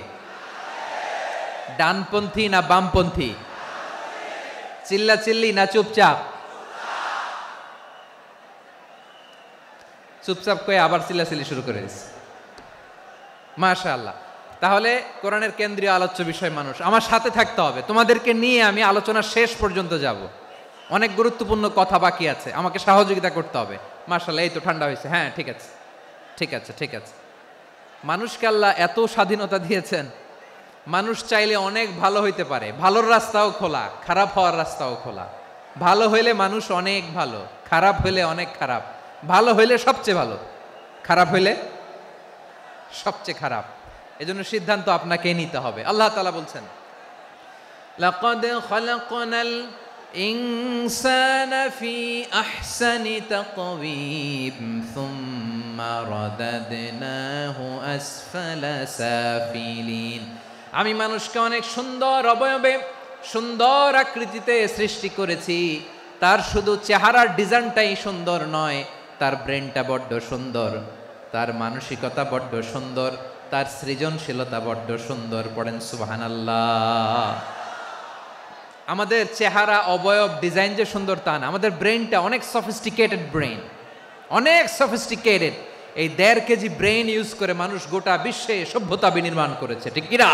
ডানপন্থী না বামপন্থী? চিল্লা চিল্লি না চুপচাপ? চুপচাপ কয়ে আবার চিল্লাচিল্লি শুরু করে দিচ্ছে। মাশাআল্লাহ। তাহলে কোরআনের কেন্দ্রীয় আলোচ্য বিষয় মানুষ। আমার সাথে থাকতে হবে, তোমাদেরকে নিয়ে আমি আলোচনা শেষ পর্যন্ত যাব। অনেক গুরুত্বপূর্ণ কথা বাকি আছে, আমাকে সহযোগিতা করতে হবে। মাশাআল্লাহ, এই তো ঠান্ডা হয়েছে। হ্যাঁ, ঠিক আছে ঠিক আছে ঠিক আছে। মানুষকে আল্লাহ এত স্বাধীনতা দিয়েছেন, মানুষ চাইলে অনেক ভালো হইতে পারে। ভালোর রাস্তাও খোলা, খারাপ হওয়ার রাস্তাও খোলা। ভালো হইলে মানুষ অনেক ভালো, খারাপ হইলে অনেক খারাপ। ভালো হইলে সবচেয়ে ভালো, খারাপ হইলে সবচেয়ে খারাপ। এজন্য সিদ্ধান্ত আপনাকে নিতে হবে। আল্লাহ তাআলা বলছেন, লাকাদ খালাকনাল ইনসানা ফি আহসানি তাকওয়িম সুম্মা রাদাদনাহু আসফালা সাফিলিন। আমি মানুষকে অনেক সুন্দর অবয়বে, সুন্দর আকৃতিতে সৃষ্টি করেছি। তার শুধু চেহারার ডিজাইনটাই সুন্দর নয়, তার ব্রেনটা বড্ড সুন্দর, তার মানসিকতা বড্ড সুন্দর, তার সৃজনশীলতা বড্ড সুন্দর। পড়েন সুবহানাল্লাহ। আমাদের চেহারা, অবয়ব, ডিজাইন যে সুন্দর তা না, আমাদের ব্রেনটা অনেক সফিস্টিকেটেড ব্রেন, অনেক সফিস্টিকেটেড। এই 1.5 কেজি ব্রেন ইউজ করে মানুষ গোটা বিশ্বে সভ্যতা বিনির্মাণ করেছে, ঠিক কিনা?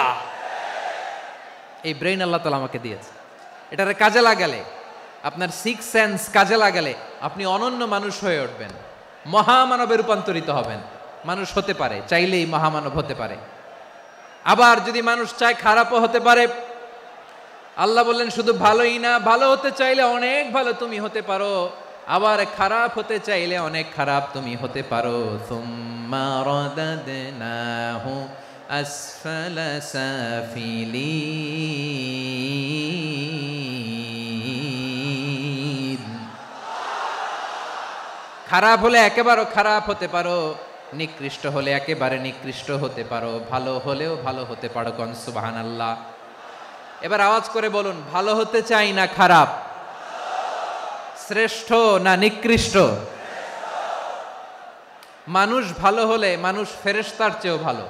এই ব্রেন আল্লাহ তাআলা আমাকে দিয়েছে। এটারে কাজে লাগালে, আপনার 6 সেন্স কাজে লাগালে আপনি অনন্য মানুষ হয়ে উঠবেন, মহামানবে রূপান্তরিত হবেন। মানুষ হতে পারে, চাইলেই মহামানব হতে পারে। আবার যদি মানুষ চায় খারাপও হতে পারে। আল্লাহ বললেন শুধু ভালোই না, ভালো হতে চাইলে অনেক ভালো তুমি হতে পারো, আবার খারাপ হতে চাইলে অনেক খারাপ তুমি হতে পারো। সুম্মা রাদাদনাহু আসফালা সাফিলিন। খারাপ হলে একেবারে খারাপ হতে পারো, নিকৃষ্ট হলে একেবারে নিকৃষ্ট হতে পারো, ভালো হলেও ভালো হতে পারো। কোন সুবহানাল্লাহ। এবার আওয়াজ করে বলুন, ভালো হতে চাই না খারাপ? শ্রেষ্ঠ না নিকৃষ্ট? মানুষ ভালো হলে মানুষ ফেরেশতার চেয়েও ভালো,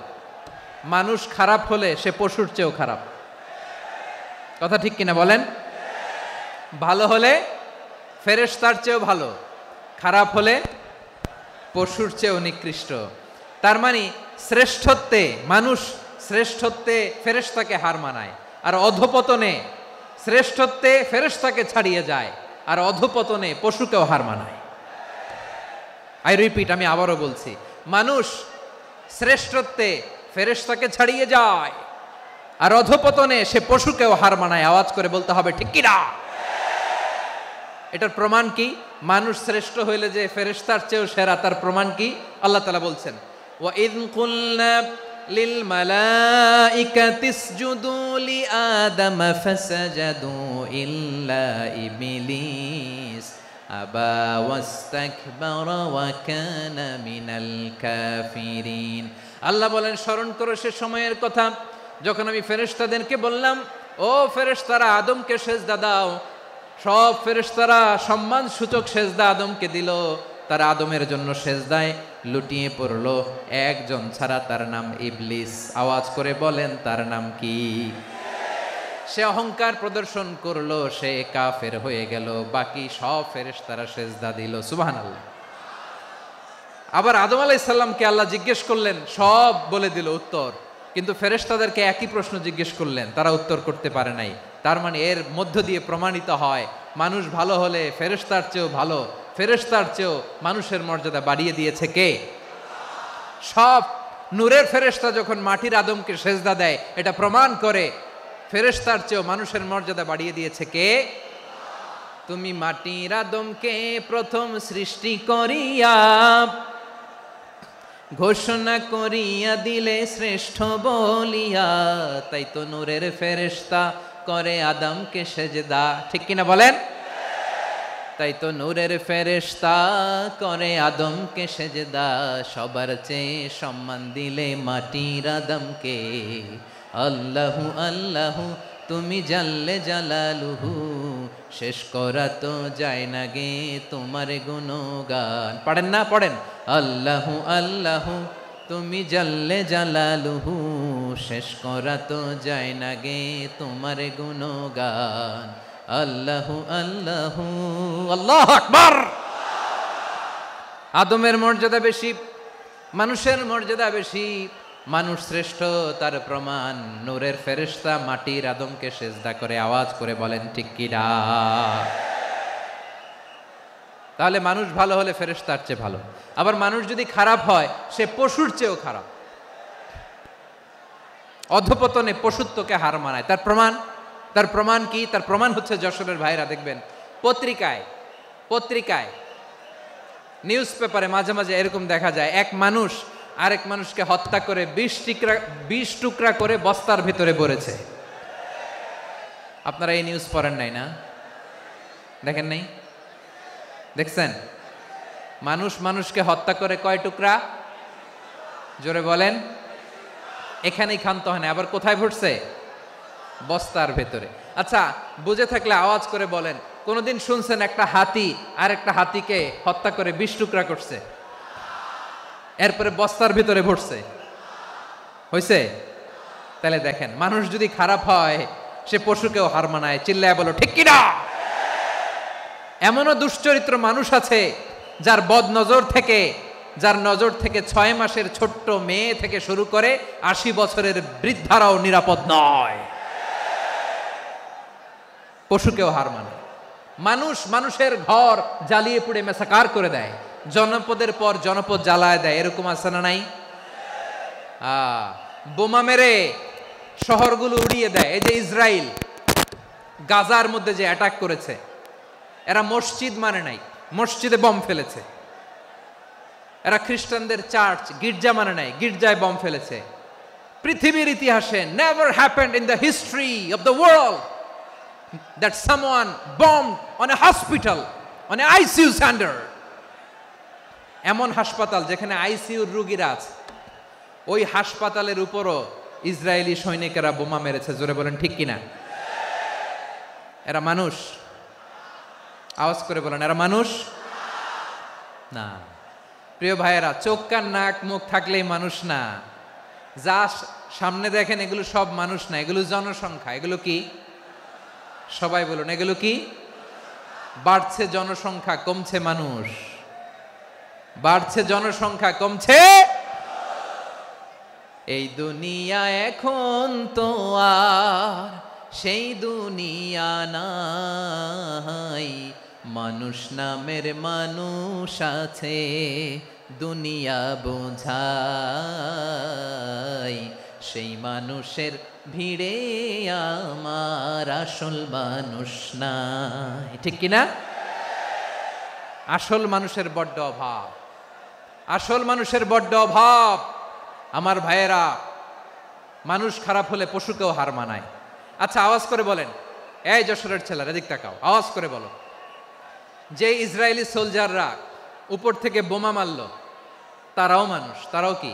মানুষ খারাপ হলে সে পশুর চেয়েও খারাপ। কথা ঠিক কিনা বলেন? ভালো হলে ফেরেশতার চেয়েও ভালো, খারাপ হলে পশুর চেয়েও নিকৃষ্ট। তার মানে শ্রেষ্ঠত্বে মানুষ, শ্রেষ্ঠত্বে ফেরেশতাকে হার মানায়, আর অধপতনে শ্রেষ্ঠত্বে ফেরেশতাকে ছাড়িয়ে যায়, আর অধপতনে পশুকেও হার মানায়। আই রিপিট, আমি আবারও বলছি, মানুষ শ্রেষ্ঠত্বে ফেরেশতাকে ছাড়িয়ে যায়, আর অধপতনে সে পশুকেও হার মানায়। আওয়াজ করে বলতে হবে ঠিক কিনা? এটার প্রমাণ কি? মানুষ শ্রেষ্ঠ হইলে যে ফেরেশতার চেয়েও সেরা, তার প্রমাণ কি? আল্লাহ তাআলা বলছেন, ওয়া ইয কুলনা লিল মালাইকাতি ইসজুদু লি আদম ফাসাজাদু ইল্লা ইবলিস আবা ওয়াস্তাকবারা ওয়া কানা মিনাল কাফিরিন। আল্লাহ বলেন, স্মরণ করো সে সময়ের কথা যখন আমি ফেরেশতাদেরকে বললাম, ও ফেরেশতারা আদমকে সেজদা দাও। সব ফেরেশতারা সম্মান সূচক সেজদা আদমকে দিল। তারা আদমের জন্য সেজদায় লুটিয়ে পড়ল, একজন ছাড়া, তার নাম ইবলিস। আওয়াজ করে বলেন, তার নাম কি? সে অহংকার প্রদর্শন করলো, সে কাফের হয়ে গেল। বাকি সব ফেরেশতারা সেজদা দিল। সুবহানাল্লাহ। আবার আদম আলাইহিস সালামকে আল্লাহ জিজ্ঞেস করলেন, সব বলে দিল উত্তর, কিন্তু ফেরেশতাদেরকে একই প্রশ্ন জিজ্ঞেস করলেন, তারা উত্তর করতে পারে নাই। তার মানে এর মধ্য দিয়ে প্রমাণিত হয়, মানুষ ভালো হলে ফেরেশতার চেয়েও ভালো, ফেরেশতার চেয়েও মানুষের মর্যাদা বাড়িয়ে দিয়েছে কে? সব নূরের ফেরেশতা যখন মাটির আদমকে সেজদা দেয়, এটা প্রমাণ করে ফেরেশতার চেয়েও মানুষের মর্যাদা বাড়িয়ে দিয়েছে কে? তুমি মাটির আদমকে প্রথম সৃষ্টি করিয়া ঘোষণা করিয়া দিলে শ্রেষ্ঠ বলিয়া, তাই তো নূরের ফেরেশতা করে আদমকে সেজদা। ঠিক কিনা বলেন? তাই তো নূরের ফেরেশতা করে আদমকে সেজদা, সবার চেয়ে সম্মান দিলে মাটির আদমকে। আল্লাহু আল্লাহু তুমি জাল্লে জালালুহু, শেষ করা তো যায় না গে তোমার গুণগান। পড়েন না? পড়েন। আল্লাহু আল্লাহু তুমি জাল্লে জালালুহু, শেষ করা তো যায় না গে তোমার গুণগান। আল্লাহু আল্লাহু আল্লাহু আকবার। আদমের মর্যাদা বেশি, মানুষের মর্যাদা বেশি, মানুষ শ্রেষ্ঠ তার প্রমাণ নূরের ফেরেশতা মাটির আদমকে সেজদা করে। আওয়াজ করে বলেন ঠিক কিনা? তাহলে মানুষ ভালো হলে ফেরেশতার চেয়ে ভালো। আবার মানুষ যদি খারাপ হয় সে পশুর চেয়েও খারাপ, অধপতনে পশুত্বকে হার মানায়। তার প্রমাণ কি? তার প্রমাণ হচ্ছে যশোরের ভাইরা দেখবেন পত্রিকায় নিউজ পেপারে মাঝে মাঝে এরকম দেখা যায়, এক মানুষ আরেক মানুষকে হত্যা করে 20 টুকরা করে বস্তার ভিতরে ভরেছে। আপনারা এই নিউজ পড়েন নাই না? দেখেন নাই? দেখছেন? মানুষ মানুষকে হত্যা করে কয় টুকরা? জোরে বলেন। এখানেই ক্ষান্ত হয় না, আবার কোথায় ভরছে? বস্তার ভেতরে। আচ্ছা, বুঝে থাকলে আওয়াজ করে বলেন, কোনদিন শুনছেন একটা হাতি আর একটা হাতিকে হত্যা করে 20 টুকরা করছে, এরপরে বস্তার ভিতরে ভরছে? হয়েছে? তাহলে দেখেন, মানুষ যদি খারাপ হয় সে পশুকেও হার মানায়। চিল্লায় বলো ঠিক কিনা? এমনও দুশ্চরিত্র মানুষ আছে যার নজর থেকে 6 মাসের ছোট্ট মেয়ে থেকে শুরু করে 80 বছরের বৃদ্ধারাও নিরাপদ নয়। পশুকেও হার মানে। মানুষের ঘর জ্বালিয়ে পুড়ে মেসাকার করে দেয়, জনপদের পর জনপদ জ্বালায় দেয়। এরকম আছে না নাই? বোমা মেরে শহরগুলো উড়িয়ে দেয়। এই যে ইসরায়েল গাজার মধ্যে যে অ্যাটাক করেছে, এরা মসজিদ মানে নাই, মসজিদে বম ফেলেছে। এরা খ্রিস্টানদের চার্চ গির্জা মানে নাই, গির্জায় বম ফেলেছে। পৃথিবীর ইতিহাসে never happened in the history of the world that someone bombed on a hospital, on a ICU center. এমন হাসপাতাল যেখানে আইসিইউর রোগীরা আছে, ওই হাসপাতালের উপরও ইসরায়েলি সৈনিকেরা বোমা মেরেছে। জোরে বলেন ঠিক কিনা? এরা মানুষ? আওয়াজ করে বলেন, এরা মানুষ না। প্রিয় ভাইয়েরা, চোখ কান নাক মুখ থাকলেই মানুষ না। যা সামনে দেখেন এগুলো সব মানুষ না, এগুলো জনসংখ্যা। এগুলো কি? সবাই বলুন, এগুলো কি? বাড়ছে জনসংখ্যা, কমছে মানুষ। বাড়ছে জনসংখ্যা, কমছে। এই দুনিয়া এখন তো আর সেই দুনিয়া নাই, মানুষ নামের মানুষ আছে দুনিয়া বোঝাই, সেই মানুষের ভিড়ে আমার আসল মানুষ নাই। ঠিক কিনা? আসল মানুষের বড্ড অভাব, আসল মানুষের বড্ড অভাব। আমার ভাইয়েরা, মানুষ খারাপ হলে পশুকেও হার মানায়। আচ্ছা, আওয়াজ করে বলেন, এই যশোরের ছেলেরা এদিক তাকাও, আওয়াজ করে বলো, যে ইসরায়েলি সোলজাররা উপর থেকে বোমা মারলো তারাও মানুষ? তারাও কি?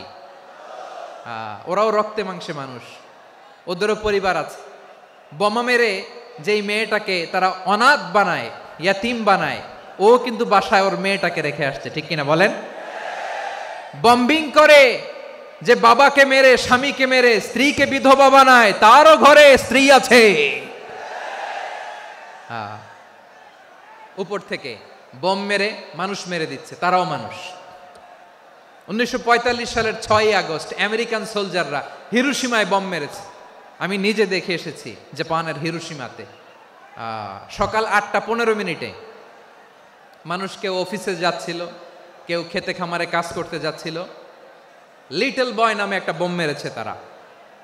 ওরাও রক্তে মাংসে মানুষ, ওদেরও পরিবার আছে। বোমা মেরে যেই মেয়েটাকে তারা অনাথ বানায়, ইয়াতিম বানায়, ও কিন্তু বাসায় ওর মেয়েটাকে রেখে আসছে। ঠিক কিনা বলেন? বম্বিং করে যে বাবাকে মেরে, স্বামীকে মেরে স্ত্রীকে বিধবা বানায়, তারও ঘরে স্ত্রী আছে। উপর থেকে বোম মেরে মানুষ মেরে দিচ্ছে, তারাও মানুষ। 1945 সালের 6 আগস্ট আমেরিকান সোলজাররা হিরোশিমায় বম মেরেছে। আমি নিজে দেখে এসেছি জাপানের হিরোশিমাতে। সকাল 8:15 মানুষ কেউ অফিসে যাচ্ছিল, কেউ খেতে খামারে কাজ করতে যাচ্ছিল। লিটল বয় নামে একটা বোম মেরেছে তারা।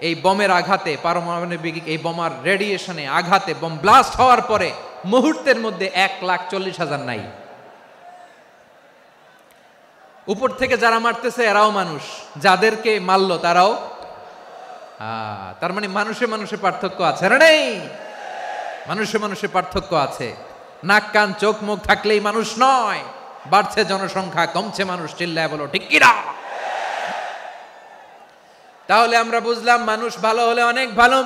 এই বোমের আঘাতে, পারমাণবিক এই বোমার রেডিয়েশনে আঘাতে, বোম ব্লাস্ট হওয়ার পরে মুহূর্তের মধ্যে 1,40,000 নাই। উপর থেকে যারা মারতেছে এরাও মানুষ, যাদেরকে মারলো তারাও। তার মানে মানুষে মানুষে পার্থক্য আছে না? নেই, মানুষে মানুষে পার্থক্য আছে। নাক কান চোখ মুখ থাকলেই মানুষ নয়। বাড়ছে জনসংখ্যা, কমছে মানুষ, চিল্লায় বলো ঠিক কিনা? তাহলে আমরা বুঝলাম মানুষ ভালো হলে অনেক ভালো,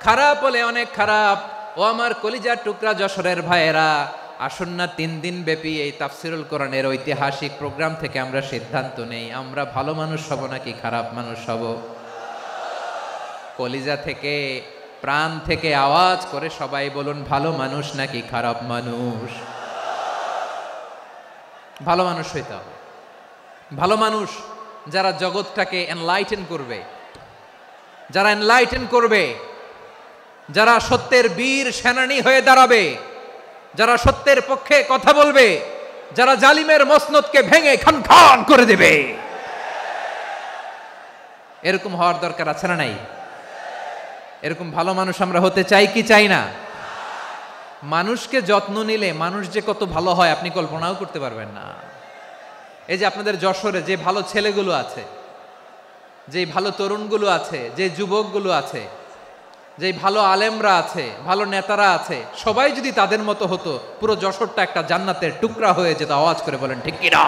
খারাপ হলে অনেক খারাপ। ও আমার কলিজার টুকরা যশোরের ভাইয়েরা, আসুন না 3 দিন ব্যাপী এই তাফসিরুল কোরআনের ঐতিহাসিক প্রোগ্রাম থেকে আমরা সিদ্ধান্ত নেই, আমরা ভালো মানুষ হব নাকি খারাপ মানুষ হব। কলিজা থেকে, প্রাণ থেকে আওয়াজ করে সবাই বলুন, ভালো মানুষ নাকি খারাপ মানুষ? ভালো মানুষ হইতে হবে। ভালো মানুষ যারা জগৎটাকে এনলাইটেন করবে, যারা এনলাইটেন করবে, যারা সত্যের বীর সেনানী হয়ে দাঁড়াবে, যারা সত্যের পক্ষে কথা বলবে, যারা জালিমের মসনদকে ভেঙে খান খান করে দেবে, এরকম হওয়ার দরকার আছে না নাই? এরকম ভালো মানুষ আমরা হতে চাই কি চাই না? মানুষকে যত্ন নিলে মানুষ যে কত ভালো হয় আপনি কল্পনাও করতে পারবেন না। এই যে আপনাদের যশোরে যে ভালো ছেলেগুলো আছে, যে ভালো তরুণগুলো আছে, যে যুবকগুলো আছে, যে ভালো আলেমরা আছে, ভালো নেতারা আছে, সবাই যদি তাদের মতো হতো, পুরো যশোরটা একটা জান্নাতের টুকরা হয়ে যেত। আওয়াজ করে বলেন ঠিক কিনা?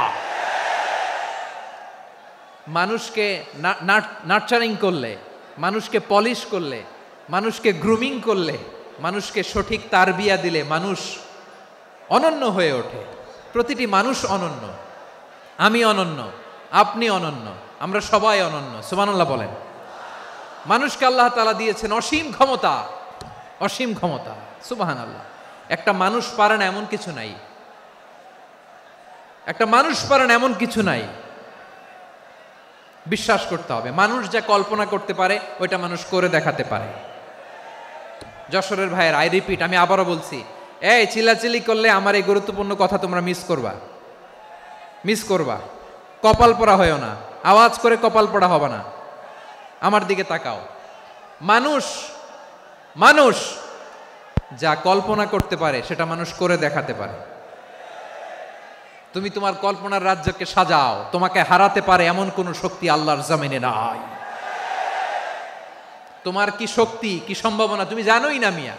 মানুষকে নার্চারিং করলে, মানুষকে পলিশ করলে, মানুষকে গ্রুমিং করলে, মানুষকে সঠিক তারবিয়া দিলে মানুষ অনন্য হয়ে ওঠে। প্রতিটি মানুষ অনন্য। আমি অনন্য, আপনি অনন্য, আমরা সবাই অনন্য। সুবহানাল্লাহ বলেন। মানুষকে আল্লাহ তাআলা দিয়েছেন অসীম ক্ষমতা, অসীম ক্ষমতা। সুবহানাল্লাহ। একটা মানুষ পারে না এমন কিছু নাই, একটা মানুষ পারে না এমন কিছু নাই। বিশ্বাস করতে হবে, মানুষ যা কল্পনা করতে পারে ওইটা মানুষ করে দেখাতে পারে। যশোরের ভাইয়ের, আই রিপিট, আমি আবারও বলছি, এই চিল্লাচিল্লি করলে আমার এই গুরুত্বপূর্ণ কথা তোমরা মিস করবা, মিস করবা। কপাল পড়া হয়েও না, আওয়াজ করে কপাল পড়া হবে না। আমার দিকে তাকাও। মানুষ, মানুষ যা কল্পনা করতে পারে সেটা মানুষ করে দেখাতে পারে। তুমি তোমার কল্পনার রাজ্যকে সাজাও, তোমাকে হারাতে পারে এমন কোন শক্তি আল্লাহর জমিনে নাই। তোমার কি শক্তি, কি সম্ভাবনা তুমি জানোই না মিয়া।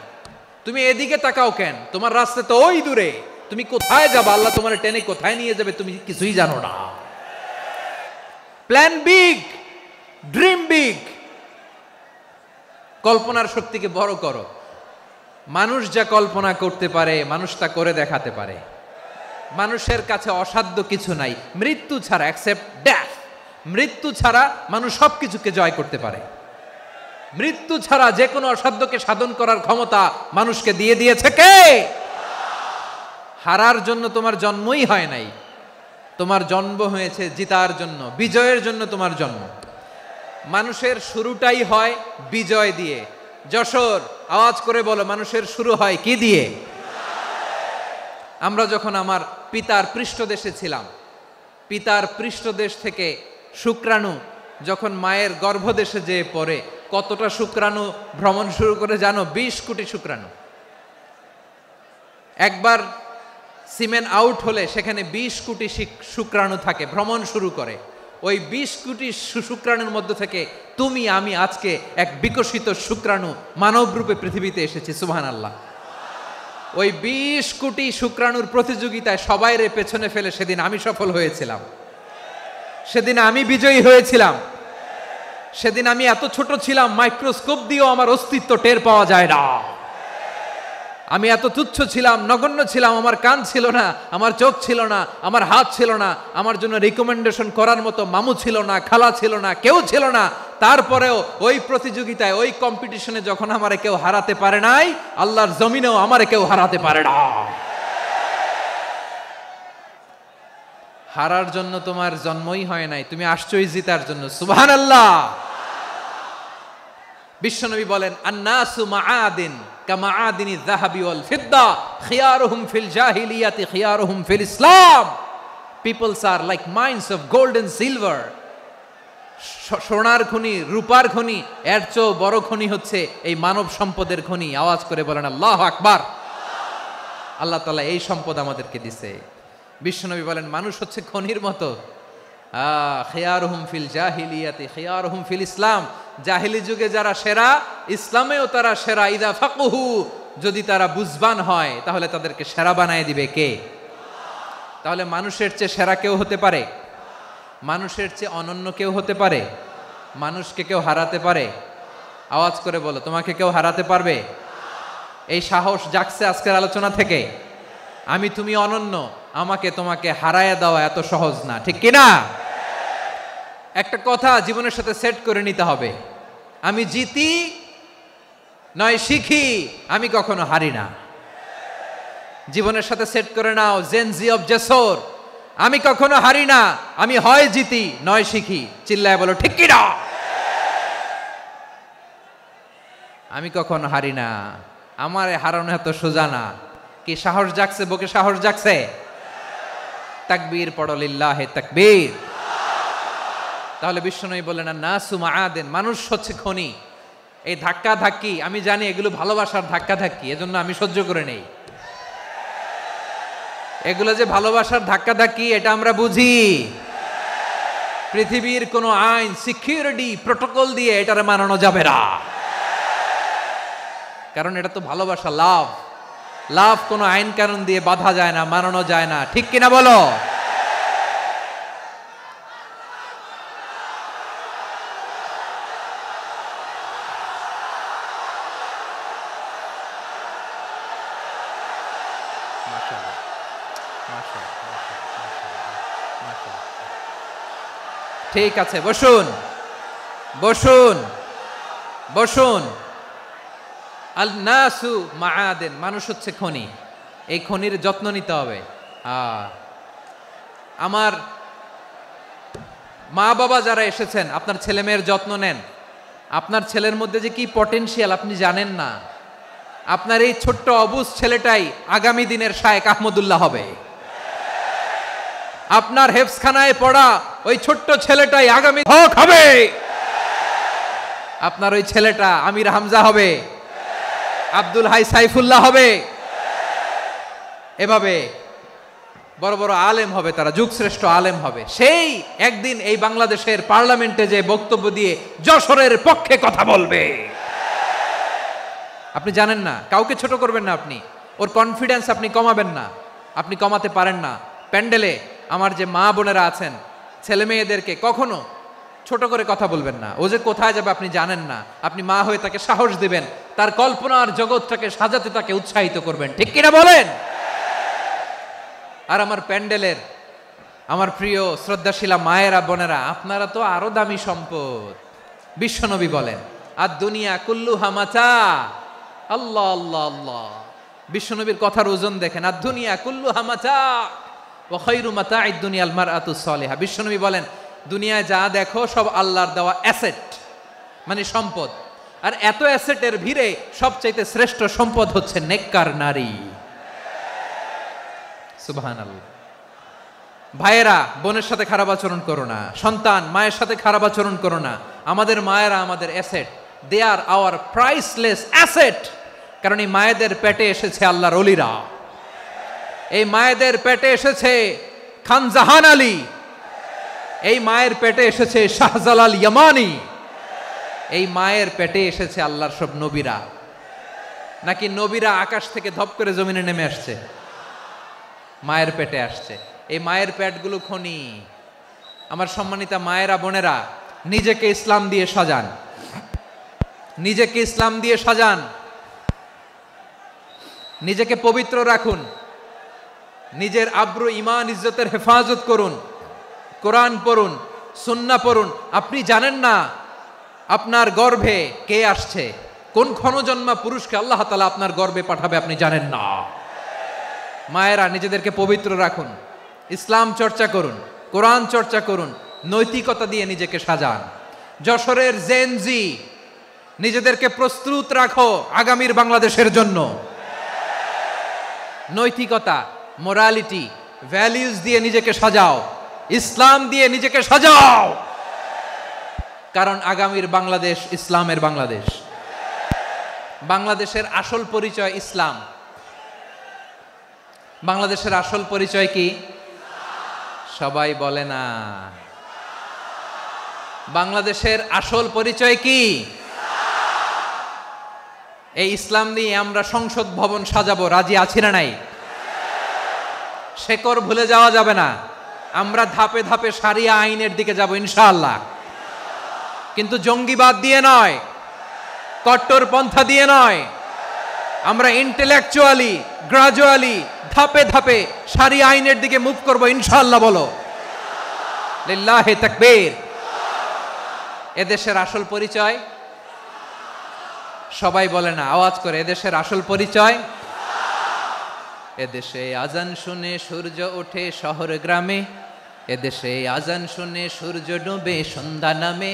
তুমি এদিকে তাকাও কেন? তোমার রাস্তা তো ওই দূরে। তুমি কোথায় যাবে, আল্লাহ তোমার টেনে কোথায় নিয়ে যাবে তুমি কিছুই জানো না। Plan big, dream big. কল্পনার শক্তিকে বড় করো। মানুষ যা কল্পনা করতে পারে মানুষ তা করে দেখাতে পারে। মানুষের কাছে অসাধ্য কিছু নাই মৃত্যু ছাড়া, এক্সেপ্ট ডেথ। মৃত্যু ছাড়া মানুষ সবকিছুকে জয় করতে পারে। মৃত্যু ছাড়া যে কোনো অসাধ্যকে সাধন করার ক্ষমতা মানুষকে দিয়ে দিয়েছে কে? হারার জন্য তোমার জন্মই হয় নাই, তোমার জন্ম হয়েছে জিতার জন্য, বিজয়ের জন্য তোমার জন্ম। মানুষের শুরুটাই হয় বিজয় দিয়ে। যশোর, আওয়াজ করে বলো, মানুষের শুরু হয় কি দিয়ে? আমরা যখন আমার পিতার পৃষ্ঠদেশে ছিলাম, পিতার পৃষ্ঠদেশ থেকে শুক্রাণু যখন মায়ের গর্ভদেশে যেয়ে পড়ে, কতটা শুক্রাণু ভ্রমণ শুরু করে জানো? 20 কোটি শুক্রাণু। একবার সিমেন আউট হলে সেখানে 20 কোটি শুক্রাণু থাকে, ভ্রমণ শুরু করে। ওই 20 কোটি শুক্রাণুর মধ্য থেকে তুমি আমি আজকে এক বিকশিত শুক্রাণু মানব রূপে পৃথিবীতে এসেছি। সুবহানাল্লাহ। ওই 20 কোটি শুক্রাণুর প্রতিযোগিতায় সবাইরে পেছনে ফেলে সেদিন আমি সফল হয়েছিলাম, সেদিন আমি বিজয়ী হয়েছিলাম। সেদিন আমি এত ছোট ছিলাম, মাইক্রোস্কোপ দিয়েও আমার অস্তিত্ব টের পাওয়া যায় না। আমি এত তুচ্ছ ছিলাম, নগণ্য ছিলাম। আমার কান ছিল না, আমার চোখ ছিল না, আমার হাত ছিল না, আমার জন্য রিকমেন্ডেশন করার মতো মামু ছিল না, খালা ছিল না, কেউ ছিল না। তারপরেও ওই প্রতিযোগিতায়, ওই কম্পিটিশনে যখন আমারে কেউ হারাতে পারে নাই, আল্লাহর জমিনেও আমারে কেউ হারাতে পারে না। হারার জন্য তোমার জন্মই হয় নাই, তুমি আসছই জিতার জন্য। সুবহানাল্লাহ। বিশ্বনবী বলেন, আন্নাসু মাআদিন কামাআদিনি যাহাবি ওয়াল ফিদ্দা খিয়ারুহুম ফিল জাহিলিয়াতি খিয়ারুহুম ফিল ইসলাম। Peoples are like mines of gold and silver. সোনার খনি, রূপার খনি, এর চেয়েও বড় খনি হচ্ছে এই মানব সম্পদের খনি। আওয়াজ করে বলেন আল্লাহু আকবার। আল্লাহ তাআলা এই সম্পদ আমাদেরকে দিছে। বিশ্বনবী বলেন মানুষ হচ্ছে খনির মতো। খিয়ারুহুম ফিল জাহিলিয়াতি খিয়ারুহুম ফিল ইসলাম। জাহিলি যুগে যারা সেরা, ইসলামেও তারা সেরা। ইদা ফাকুহু, যদি তারা বুঝবান হয় তাহলে তাদেরকে সেরা বানায় দিবে কে? তাহলে মানুষের চেয়ে সেরা কেউ হতে পারে? মানুষের চেয়ে অনন্য কেউ হতে পারে? মানুষকে কেউ হারাতে পারে? আওয়াজ করে বলো, তোমাকে কেউ হারাতে পারবে? এই সাহস জাগছে আজকের আলোচনা থেকে। আমি তুমি অনন্য, আমাকে তোমাকে হারায়া দেওয়া এত সহজ না, ঠিক কিনা? একটা কথা জীবনের সাথে সেট করে নিতে হবে, আমি জিতি নয় শিখি, আমি কখনো হারি না। জীবনের সাথে সেট করে নাও, জেনজি অফ জেসর, আমি কখনো হারি না, আমি হয় জিতি নয় শিখি। চিল্লায় বলো ঠিক কিনা? আমি কখনো হারি না, আমার হারানো এত সোজা না। কি সাহস জাগছে? বুকে সাহস জাগছে? তাকবীর পড়ো, লিল্লাহে তাকবীর। তাহলে বিশ্বনবী বললেন নাসু মাআদিন, মানুষ হচ্ছে খনি। এই ধাক্কা ধাক্কি আমি জানি এগুলো ভালোবাসার ধাক্কা ধাক্কি, এজন্য আমি সহ্য করে নেই। এগুলো যে ভালোবাসার ধাক্কা ধাক্কি এটা আমরা বুঝি। পৃথিবীর কোন আইন, সিকিউরিটি প্রটোকল দিয়ে এটারে মানানো যাবে না, কারণ এটা তো ভালোবাসা, লাভ। লাভ কোনো আইন কানুন দিয়ে বাধা যায় না, মানানো যায় না, ঠিক কিনা বলো? ঠিক আছে, বসুন বসুন বসুন। আল নাসু মাআদিন, মানুষ হচ্ছে খনি। এই খনির যত্ন নিতে হবে। আমার মা বাবা যারা এসেছেন, আপনার ছেলে মেয়ের যত্ন নেন। আপনার ছেলের মধ্যে যে কি পটেনশিয়াল আপনি জানেন না। আপনার এই ছোট্ট অবুজ ছেলেটাই আগামী দিনের শায়েখ আহমদুল্লাহ হবে। আপনার হেফজখানায় পড়া ওই ছোট্ট ছেলেটাই আগামী হক হবে। আপনার ওই ছেলেটা আমির হামজা হবে, আব্দুল হাই সাইফুল্লাহ হবে। এভাবে বড় বড় আলেম হবে, তারা যুগশ্রেষ্ঠ আলেম হবে। সেই একদিন এই বাংলাদেশের পার্লামেন্টে যে বক্তব্য দিয়ে যশোরের পক্ষে কথা বলবে। আপনি জানেন না, কাউকে ছোট করবেন না আপনি, ওর কনফিডেন্স আপনি কমাবেন না, আপনি কমাতে পারেন না। প্যান্ডেলে আমার যে মা বোনেরা আছেন, ছেলে মেয়েদেরকে কখনো ছোট করে কথা বলবেন না। ও যে কোথায় যাবে আপনি জানেন না, আপনি মা হয়ে তাকে সাহস দিবেন, তার কল্পনার জগৎটাকে সাজাতে তাকে উৎসাহিত করবেন, ঠিক কিনা বলেন? আর আমার প্যান্ডেলের আমার প্রিয় শ্রদ্ধাশীলা মায়েরা বোনেরা, আপনারা তো আরো দামি সম্পদ। বিশ্বনবী বলেন আর দুনিয়া কুল্লুহা মাতা। আল্লাহ আল্লাহ আল্লাহ, বিশ্বনবীর কথার ওজন দেখেন। আর দুনিয়া কুল্লুহা মাতা ওয়া খায়রু মাতা'আদ দুনিয়াল মারআতুস সালিহা। বিশ্বনবী বলেন দুনিয়ায় যা দেখো সব আল্লাহর দেওয়া অ্যাসেট, মানে সম্পদ। আর এত অ্যাসেটের ভিড়ে সবচাইতে শ্রেষ্ঠ সম্পদ হচ্ছে নেককার নারী। সুবহানাল্লাহ। ভাইয়েরা বোনের সাথে খারাপ আচরণ করো না, সন্তান মায়ের সাথে খারাপ আচরণ করো না। আমাদের মায়েরা আমাদের asset, they are our priceless asset. কারণ এই মায়েদের পেটে এসেছে আল্লাহর ওলিরা, এই মায়েদের পেটে এসেছে খান জাহান আলী, এই মায়ের পেটে এসেছে শাহজালাল ইয়ামানি, এই মায়ের পেটে এসেছে আল্লাহর সব নবীরা। নাকি নবীরা আকাশ থেকে ধপ করে জমিনে নেমে আসছে? মায়ের পেটে আসছে। এই মায়ের পেটগুলো খনি। আমার সম্মানিতা মায়েরা বোনেরা, নিজেকে ইসলাম দিয়ে সাজান, নিজেকে ইসলাম দিয়ে সাজান, নিজেকে পবিত্র রাখুন, নিজের আব্রু ইমান ইজ্জতের হেফাজত করুন, কোরআন পড়ুন, সুন্নাহ পড়ুন। আপনি জানেন না আপনার গর্ভে কে আসছে, কোন ক্ষণজন্মা পুরুষকে আল্লাহ তাআলা আপনার গর্ভে পাঠাবে আপনি জানেন না। মায়েরা নিজেদেরকে পবিত্র রাখুন, ইসলাম চর্চা করুন, কোরআন চর্চা করুন, নৈতিকতা দিয়ে নিজেকে সাজান। যশোরের জেনজি, নিজেদেরকে প্রস্তুত রাখো আগামীর বাংলাদেশের জন্য। নৈতিকতা, মোরালিটি, ভ্যালিউজ দিয়ে নিজেকে সাজাও, ইসলাম দিয়ে নিজেকে সাজাও। কারণ আগামীর বাংলাদেশ ইসলামের বাংলাদেশ। বাংলাদেশের আসল পরিচয় ইসলাম। বাংলাদেশের আসল পরিচয় কি? সবাই বলে না। বাংলাদেশের আসল পরিচয় কি? এই ইসলাম নিয়ে আমরা সংসদ ভবন সাজাবো, রাজি আছি না নাই? শেকড় ভুলে যাওয়া যাবে না। আমরা ধাপে ধাপে শারিয়া আইনের দিকে যাব ইনশাআল্লাহ, কিন্তু জঙ্গিবাদ দিয়ে নয়, কট্টর পন্থা দিয়ে নয়। আমরা ইন্টেলেকচুয়ালি গ্রাজুয়ালি ধাপে ধাপে শারিয়া আইনের দিকে মুভ করব ইনশাআল্লাহ। বলো লিল্লাহি তাকবীর। এদেশের আসল পরিচয় সবাই বলে না, আওয়াজ করে, এদেশের আসল পরিচয়। এদেশে আজান শুনে সূর্য ওঠে শহর গ্রামে, এদেশে আজান শুনে সূর্য ডুবে সন্ধ্যা নামে,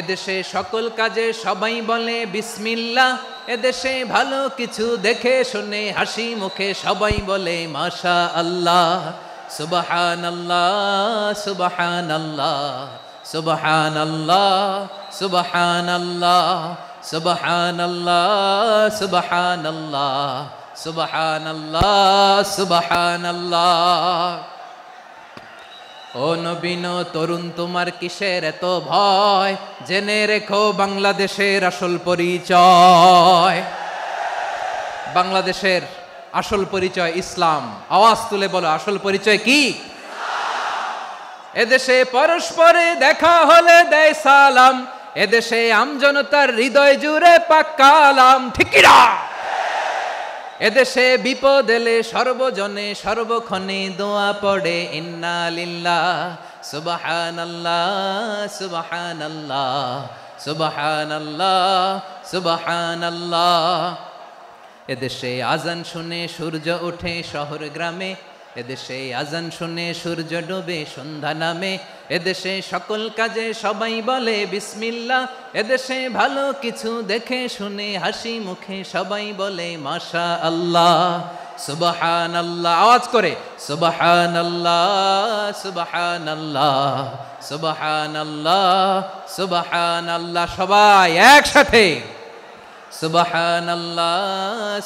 এদেশে সকল কাজে সবাই বলে বিসমিল্লাহ, এদেশে ভালো কিছু দেখে শুনে হাসি মুখে সবাই বলে মাশা আল্লাহ, সুবহানাল্লাহ সুবহানাল্লাহ সুবহানাল্লাহ সুবহানাল্লাহ সুবহানাল্লাহ সুবহানাল্লাহ সুবহানাল্লাহ সুবহানাল্লাহ। ও নবীন তরুণ তোমার কিসের এত ভয়, জেনে রেখো বাংলাদেশের আসল পরিচয়। বাংলাদেশের আসল পরিচয় ইসলাম। আওয়াজ তুলে বলো, আসল পরিচয় কি? এদেশে পরস্পরে দেখা হলে দেয় সালাম, এদেশে আমজনতার হৃদয় জুড়ে পাক্কা আলাম, ঠিক কি না? এদেশে বিপদ এলে সর্বজনে সর্বক্ষণে দোয়া পড়ে ইন্না লিল্লাহ সুবহানাল্লাহ সুবহানাল্লাহ সুবহানাল্লাহ সুবহানাল্লাহ। এদেশে আজান শুনে সূর্য ওঠে শহর গ্রামে, এদেশে আজান শুনে সূর্য ডুবে সন্ধ্যা নামে, এদেশে সকল কাজে সবাই বলে বিসমিল্লাহ, এদেশে ভালো কিছু দেখে শুনে হাসি মুখে সবাই বলে মাশা আল্লাহ সুবহানাল্লাহ। আওয়াজ করে সুবহানাল্লাহ সুবহানাল্লাহ সুবহানাল্লাহ সুবহানাল্লাহ। সবাই একসাথে সুবহানাল্লাহ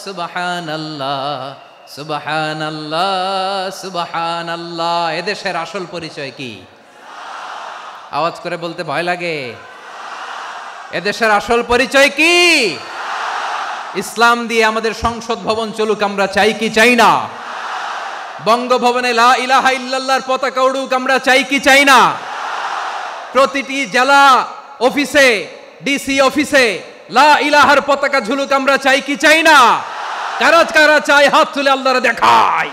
সুবহানাল্লাহ সুবহানাল্লাহ সুবহানাল্লাহ। এদেশের আসল পরিচয় কি? আওয়াজ করে বলতে ভয় লাগে। এদেশের আসল পরিচয় কি? ইসলাম দিয়ে আমাদের সংসদ ভবন চলুক, আমরা চাই কি চাই না? বঙ্গভবনে লা ইলাহা ইল্লাল্লাহর পতাকা উড়ুক, আমরা চাই কি চাই না? প্রতিটি জেলা অফিসে, ডিসি অফিসে লা ইলাহার পতাকা ঝুলুক, আমরা চাই কি চাই না? কারা কারা চাই হাত তুলে আল্লাহরে দেখায়।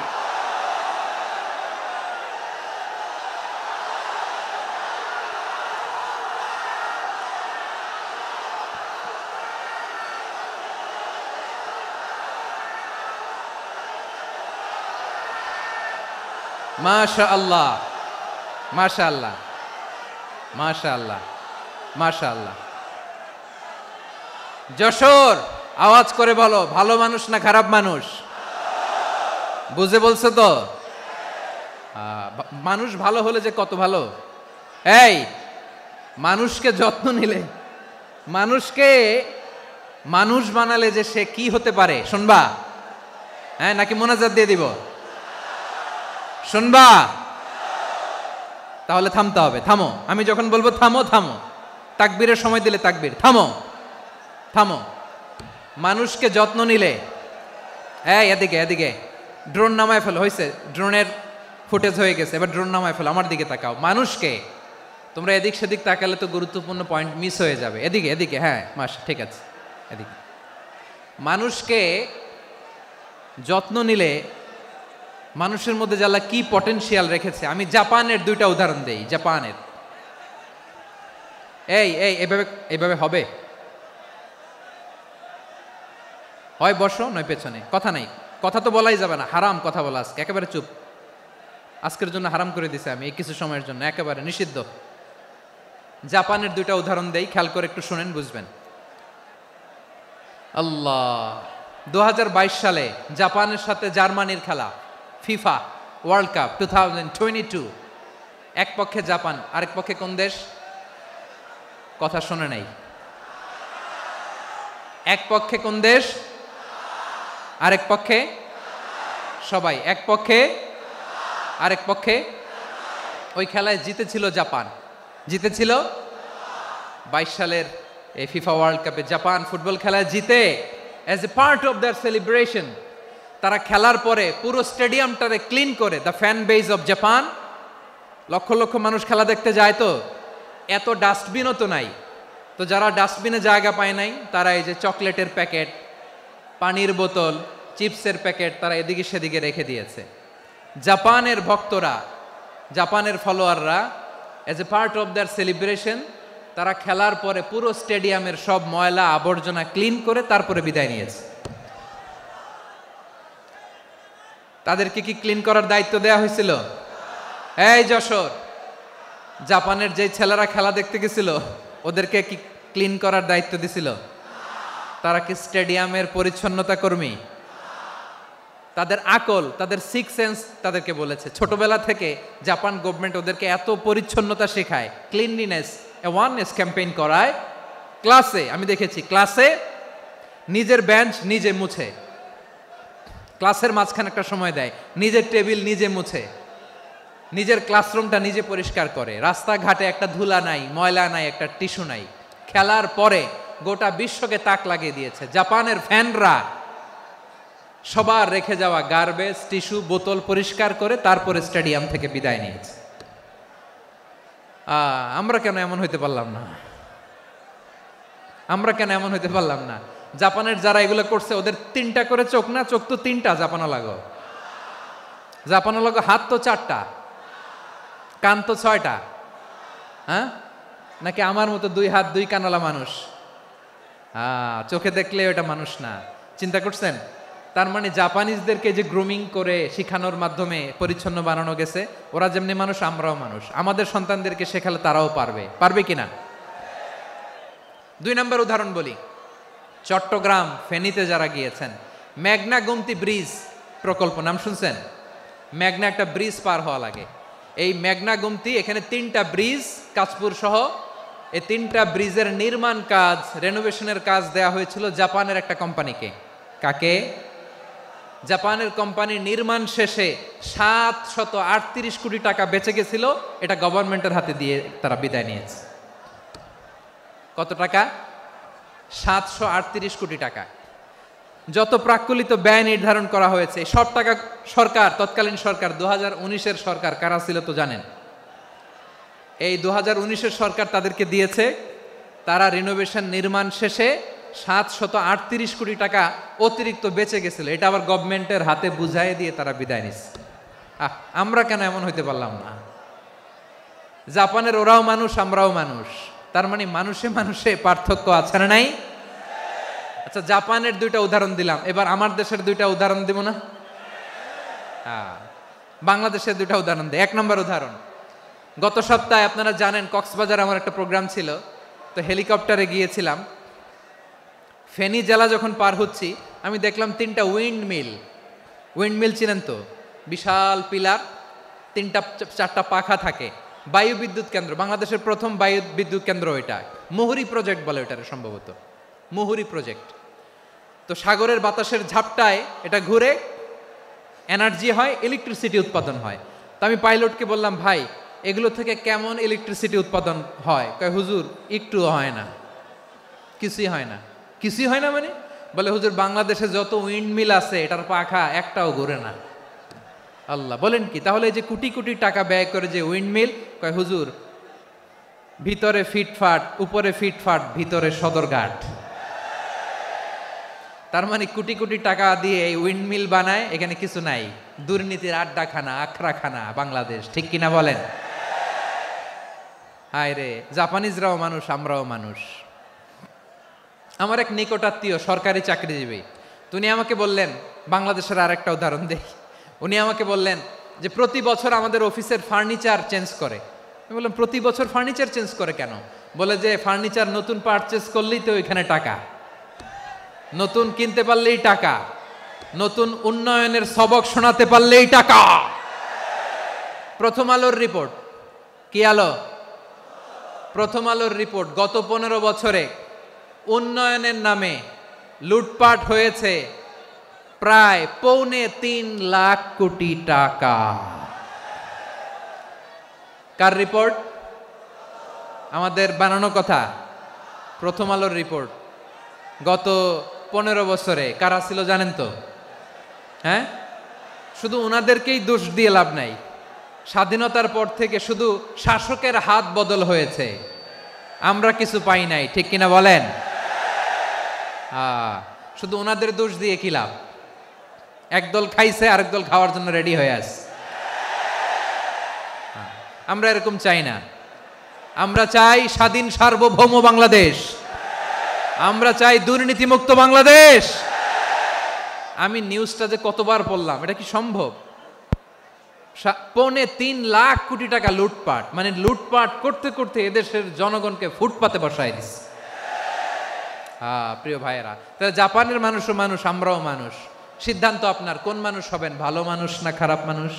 মাশাআল্লাহ মাশাআল্লাহ মাশাআল্লাহ মাশাআল্লাহ। যশোর, আওয়াজ করে বলো, ভালো মানুষ না খারাপ মানুষ? বুঝে বলছো তো? মানুষ ভালো হলে যে কত ভালো। এই মানুষকে যত্ন নিলে, মানুষকে মানুষ বানালে যে সে কি হতে পারে শুনবা? হ্যাঁ, নাকি মোনাজাত দিয়ে দিব? শুনবা? তাহলে থামতে হবে। থামো, আমি যখন বলবো থামো থামো, তাকবীরের সময় দিলে তাকবীর, থামো থামো। মানুষকে যত্ন নিলে, এই এদিকে এদিকে, ড্রোন নামায় ফেলো। হয়েছে, ড্রোনের ফুটেজ হয়ে গেছে, এবার ড্রোন নামায় ফেলো। আমার দিকে তাকাও। মানুষকে, তোমরা এদিক সেদিক তাকালে তো গুরুত্বপূর্ণ পয়েন্ট মিস হয়ে যাবে। এদিকে এদিকে, হ্যাঁ মাস ঠিক আছে, এদিকে। মানুষকে যত্ন নিলে মানুষের মধ্যে যারা কি পটেনশিয়াল রেখেছে। আমি জাপানের দুইটা উদাহরণ দেই। জাপানের, এই এই এভাবে এভাবে হবে, হয় বসো নয় পেছনে, কথা নাই, কথা তো বলাই যাবে না, হারাম কথা বলা আজকে, একেবারে চুপ। আজকের জন্য হারাম করে দিছে আমি, এই কিছু সময়ের জন্য একেবারে নিষিদ্ধ। জাপানের দুইটা উদাহরণ দেই, খেয়াল করে একটু শুনেন, বুঝবেন। আল্লাহ, 2022 সালে জাপানের সাথে জার্মানির খেলা, ফিফা ওয়ার্ল্ড কাপ 2022। এক পক্ষে জাপান, আরেক পক্ষে কোন দেশ? কথা শোনে নাই। এক পক্ষে কোন দেশ, আরেক পক্ষে সবাই, এক পক্ষে আরেক পক্ষে। ওই খেলায় জিতেছিল জাপান, জিতেছিল 22 সালের এই ফিফা ওয়ার্ল্ড কাপে জাপান ফুটবল খেলায় জিতে as a part of their celebration তারা খেলার পরে পুরো স্টেডিয়ামটারে ক্লিন করে, the fan base of Japan, লক্ষ লক্ষ মানুষ খেলা দেখতে যায়, তো এত ডাস্টবিনও তো নাই, তো যারা ডাস্টবিনে জায়গা পায় নাই তারা এই যে চকলেটের প্যাকেট, পানির বোতল, চিপসের প্যাকেট তারা এদিকে সেদিকে রেখে দিয়েছে। জাপানের ভক্তরা, জাপানের ফলোয়াররা as a part of their celebration তারা খেলার পরে পুরো স্টেডিয়ামের সব ময়লা আবর্জনা ক্লিন করে তারপরে বিদায় নিয়েছে। তাদেরকে কি ক্লিন করার দায়িত্ব দেয়া হয়েছিল? এই যশোর, জাপানের যে ছেলেরা খেলা দেখতে গেছিল ওদেরকে কি ক্লিন করার দায়িত্ব দিছিল? তারা কি স্টেডিয়ামের পরিচ্ছন্নতা কর্মী? তাদের আকল, তাদের সিক্স সেন্স তাদেরকে বলেছে। ছোটবেলা থেকে জাপান গভর্নমেন্ট ওদেরকে এত পরিচ্ছন্নতা শেখায়, ক্লিনলিনেস অ্যাওয়ারনেস ক্যাম্পেইন করায়। ক্লাসে আমি দেখেছি, ক্লাসে নিজের বেঞ্চ নিজে মুছে, ক্লাসের মাঝখানে একটা সময় দেয়, নিজের টেবিল নিজে মুছে, নিজের ক্লাসরুমটা নিজে পরিষ্কার করে। রাস্তাঘাটে একটা ধুলা নাই, ময়লা নাই, একটা টিস্যু নাই। খেলার পরে গোটা বিশ্বকে তাক লাগিয়ে দিয়েছে। জাপানের ফ্যানরা সবার রেখে যাওয়া গার্বেজ, টিস্যু, বোতল পরিষ্কার করে তারপরে স্টেডিয়াম থেকে বিদায় নিয়েছে। আমরা কেন এমন হইতে পারলাম না? আমরা কেন এমন হইতে পারলাম না? জাপানের যারা এগুলো করছে ওদের 3টা করে চোখ না? চোখ তো 3টা। জাপানো লাগো, জাপানো লাগো। হাত তো 4টা, কান তো 6টা। হ্যাঁ, নাকি আমার মতো 2 হাত 2 কানওয়ালা মানুষ? চোখে দেখলে ওটা মানুষ না। চিন্তা করছেন? তার মানে জাপানিজদেরকে যে গ্রুমিং করে শিখানোর মাধ্যমে পরিচ্ছন্ন বানানো গেছে, ওরা যেমনি মানুষ আমরাও মানুষ। আমাদের সন্তানদেরকে শেখালে তারাও পারবে, পারবে কিনা? 2 নম্বর উদাহরণ বলি। চট্টগ্রাম ফেনীতে যারা গিয়েছেন, মেঘনা গোমতী ব্রিজ প্রকল্প নাম শুনছেন? মেঘনা একটা ব্রিজ পার হওয়া লাগে। এই মেঘনা গোমতী, এখানে 3টা ব্রিজ কাঁচপুর সহ, এই 3টা ব্রিজের নির্মাণ কাজ, রেনোভেশনের কাজ দেয়া হয়েছিল জাপানের একটা কোম্পানিকে। কাকে? জাপানের কোম্পানির নির্মাণ শেষে 738 কোটি টাকা বেঁচে গেছিল, এটা গভর্নমেন্টের হাতে দিয়ে তারা বিদায় নিয়েছে। কত টাকা? 738 কোটি টাকা। যত প্রাক্কলিত ব্যয় নির্ধারণ করা হয়েছে সব টাকা সরকার, তৎকালীন সরকার 2019-এর সরকার, কারা ছিল তো জানেন? এই 2019-এর সরকার তাদেরকে দিয়েছে। তারা রিনোভেশন নির্মাণ শেষে 738 কোটি টাকা অতিরিক্ত বেঁচে গেছিল, এটা আবার গভর্নমেন্টের হাতে বুঝাই দিয়ে তারা বিদায় নিচ্ছে। আমরা কেন এমন হইতে পারলাম না? জাপানের ওরাও মানুষ, আমরাও মানুষ। তার মানে মানুষে মানুষে পার্থক্য আছে না নাই? আচ্ছা, জাপানের 2টা উদাহরণ দিলাম, এবার আমার দেশের 2টা উদাহরণ দিব না? বাংলাদেশের 2টা উদাহরণ দেয়। 1 নম্বর উদাহরণ, গত সপ্তাহে আপনারা জানেন কক্সবাজার আমার একটা প্রোগ্রাম ছিল, তো হেলিকপ্টারে গিয়েছিলাম। ফেনী জেলা যখন পার হচ্ছি আমি দেখলাম 3টা উইন্ডমিল চিনেন তো? বিশাল পিলার, 3টা-4টা পাখা থাকে। বায়ু বিদ্যুৎ কেন্দ্র, বাংলাদেশের প্রথম বায়ু বিদ্যুৎ কেন্দ্র এটা। মুহুরী প্রজেক্ট বলে এটার, সম্ভবত মুহুরী প্রজেক্ট। তো সাগরের বাতাসের ঝাপটায় এটা ঘুরে এনার্জি হয়, ইলেকট্রিসিটি উৎপাদন হয়। তো আমি পাইলটকে বললাম, ভাই এগুলো থেকে কেমন ইলেকট্রিসিটি উৎপাদন হয়? কয়, হুজুর একটুও হয় না, কিছুই হয় না। কিছুই হয় না মানে? বলে, হুজুর বাংলাদেশে যত উইন্ডমিল আছে এটার পাখা একটাও ঘুরে না। আল্লাহ, বলেন কি? তাহলে যে কোটি কোটি টাকা ব্যয় করে যে উইন্ডমিল, কয় হুজুর ভিতরে ফিটফাট, উপরে ফিটফাট, ভিতরে সদরঘাট। তার মানে কোটি কোটি টাকা দিয়ে এই উইন্ডমিল বানায়, এখানে কিছু নাই। দুর্নীতির আড্ডাখানা, আখড়াখানা বাংলাদেশ, ঠিক কিনা বলেন? হায় রে, জাপানিজরাও মানুষ, আমরাও মানুষ। আমার এক নিকটাত্মীয় সরকারি চাকরিজীবী, উনি আমাকে বললেন, বাংলাদেশের আরেকটা উদাহরণ দেই। উনি আমাকে বললেন যে প্রতি বছর আমাদের অফিসের ফার্নিচার চেঞ্জ করে। আমি বললাম, প্রতি বছর ফার্নিচার চেঞ্জ করে কেন? বলে যে ফার্নিচার নতুন পারচেজ করলেই তো ওইখানে টাকা, নতুন কিনতে পারলেই টাকা, নতুন উন্নয়নের সবক শোনাতে পারলেই টাকা। প্রথম আলোর রিপোর্ট, কি আলো? প্রথম আলোর রিপোর্ট, গত 15 বছরে উন্নয়নের নামে লুটপাট হয়েছে প্রায় 3.25 লাখ কোটি টাকা। কার রিপোর্ট? আমাদের বানানো কথা। প্রথম আলোর রিপোর্ট। গত 15 বছরে কারা ছিল জানেন তো? হ্যাঁ, শুধু ওনাদেরকেই দোষ দিয়ে লাভ নাই। স্বাধীনতার পর থেকে শুধু শাসকের হাত বদল হয়েছে, আমরা কিছু পাই নাই, ঠিক কিনা বলেন? শুধু ওনাদের দোষ দিয়ে কি লাভ? একদল খাইছে, আরেক দল খাওয়ার জন্য রেডি হয়ে আছে। আমরা এরকম চাই না। আমরা চাই স্বাধীন সার্বভৌম বাংলাদেশ। আমরা চাই দুর্নীতিমুক্ত বাংলাদেশ। আমি নিউজটা যে কতবার পড়লাম, এটা কি সম্ভব? 3.25 লাখ কোটি টাকা লুটপাট, মানে লুটপাট করতে করতে এদেশের জনগণকে ফুটপাতে বসায় দিচ্ছে। প্রিয় ভাইয়েরা, তাহলে জাপানের মানুষও মানুষ, আমরাও মানুষ। সিদ্ধান্ত আপনার, কোন মানুষ হবেন, ভালো মানুষ না খারাপ মানুষ?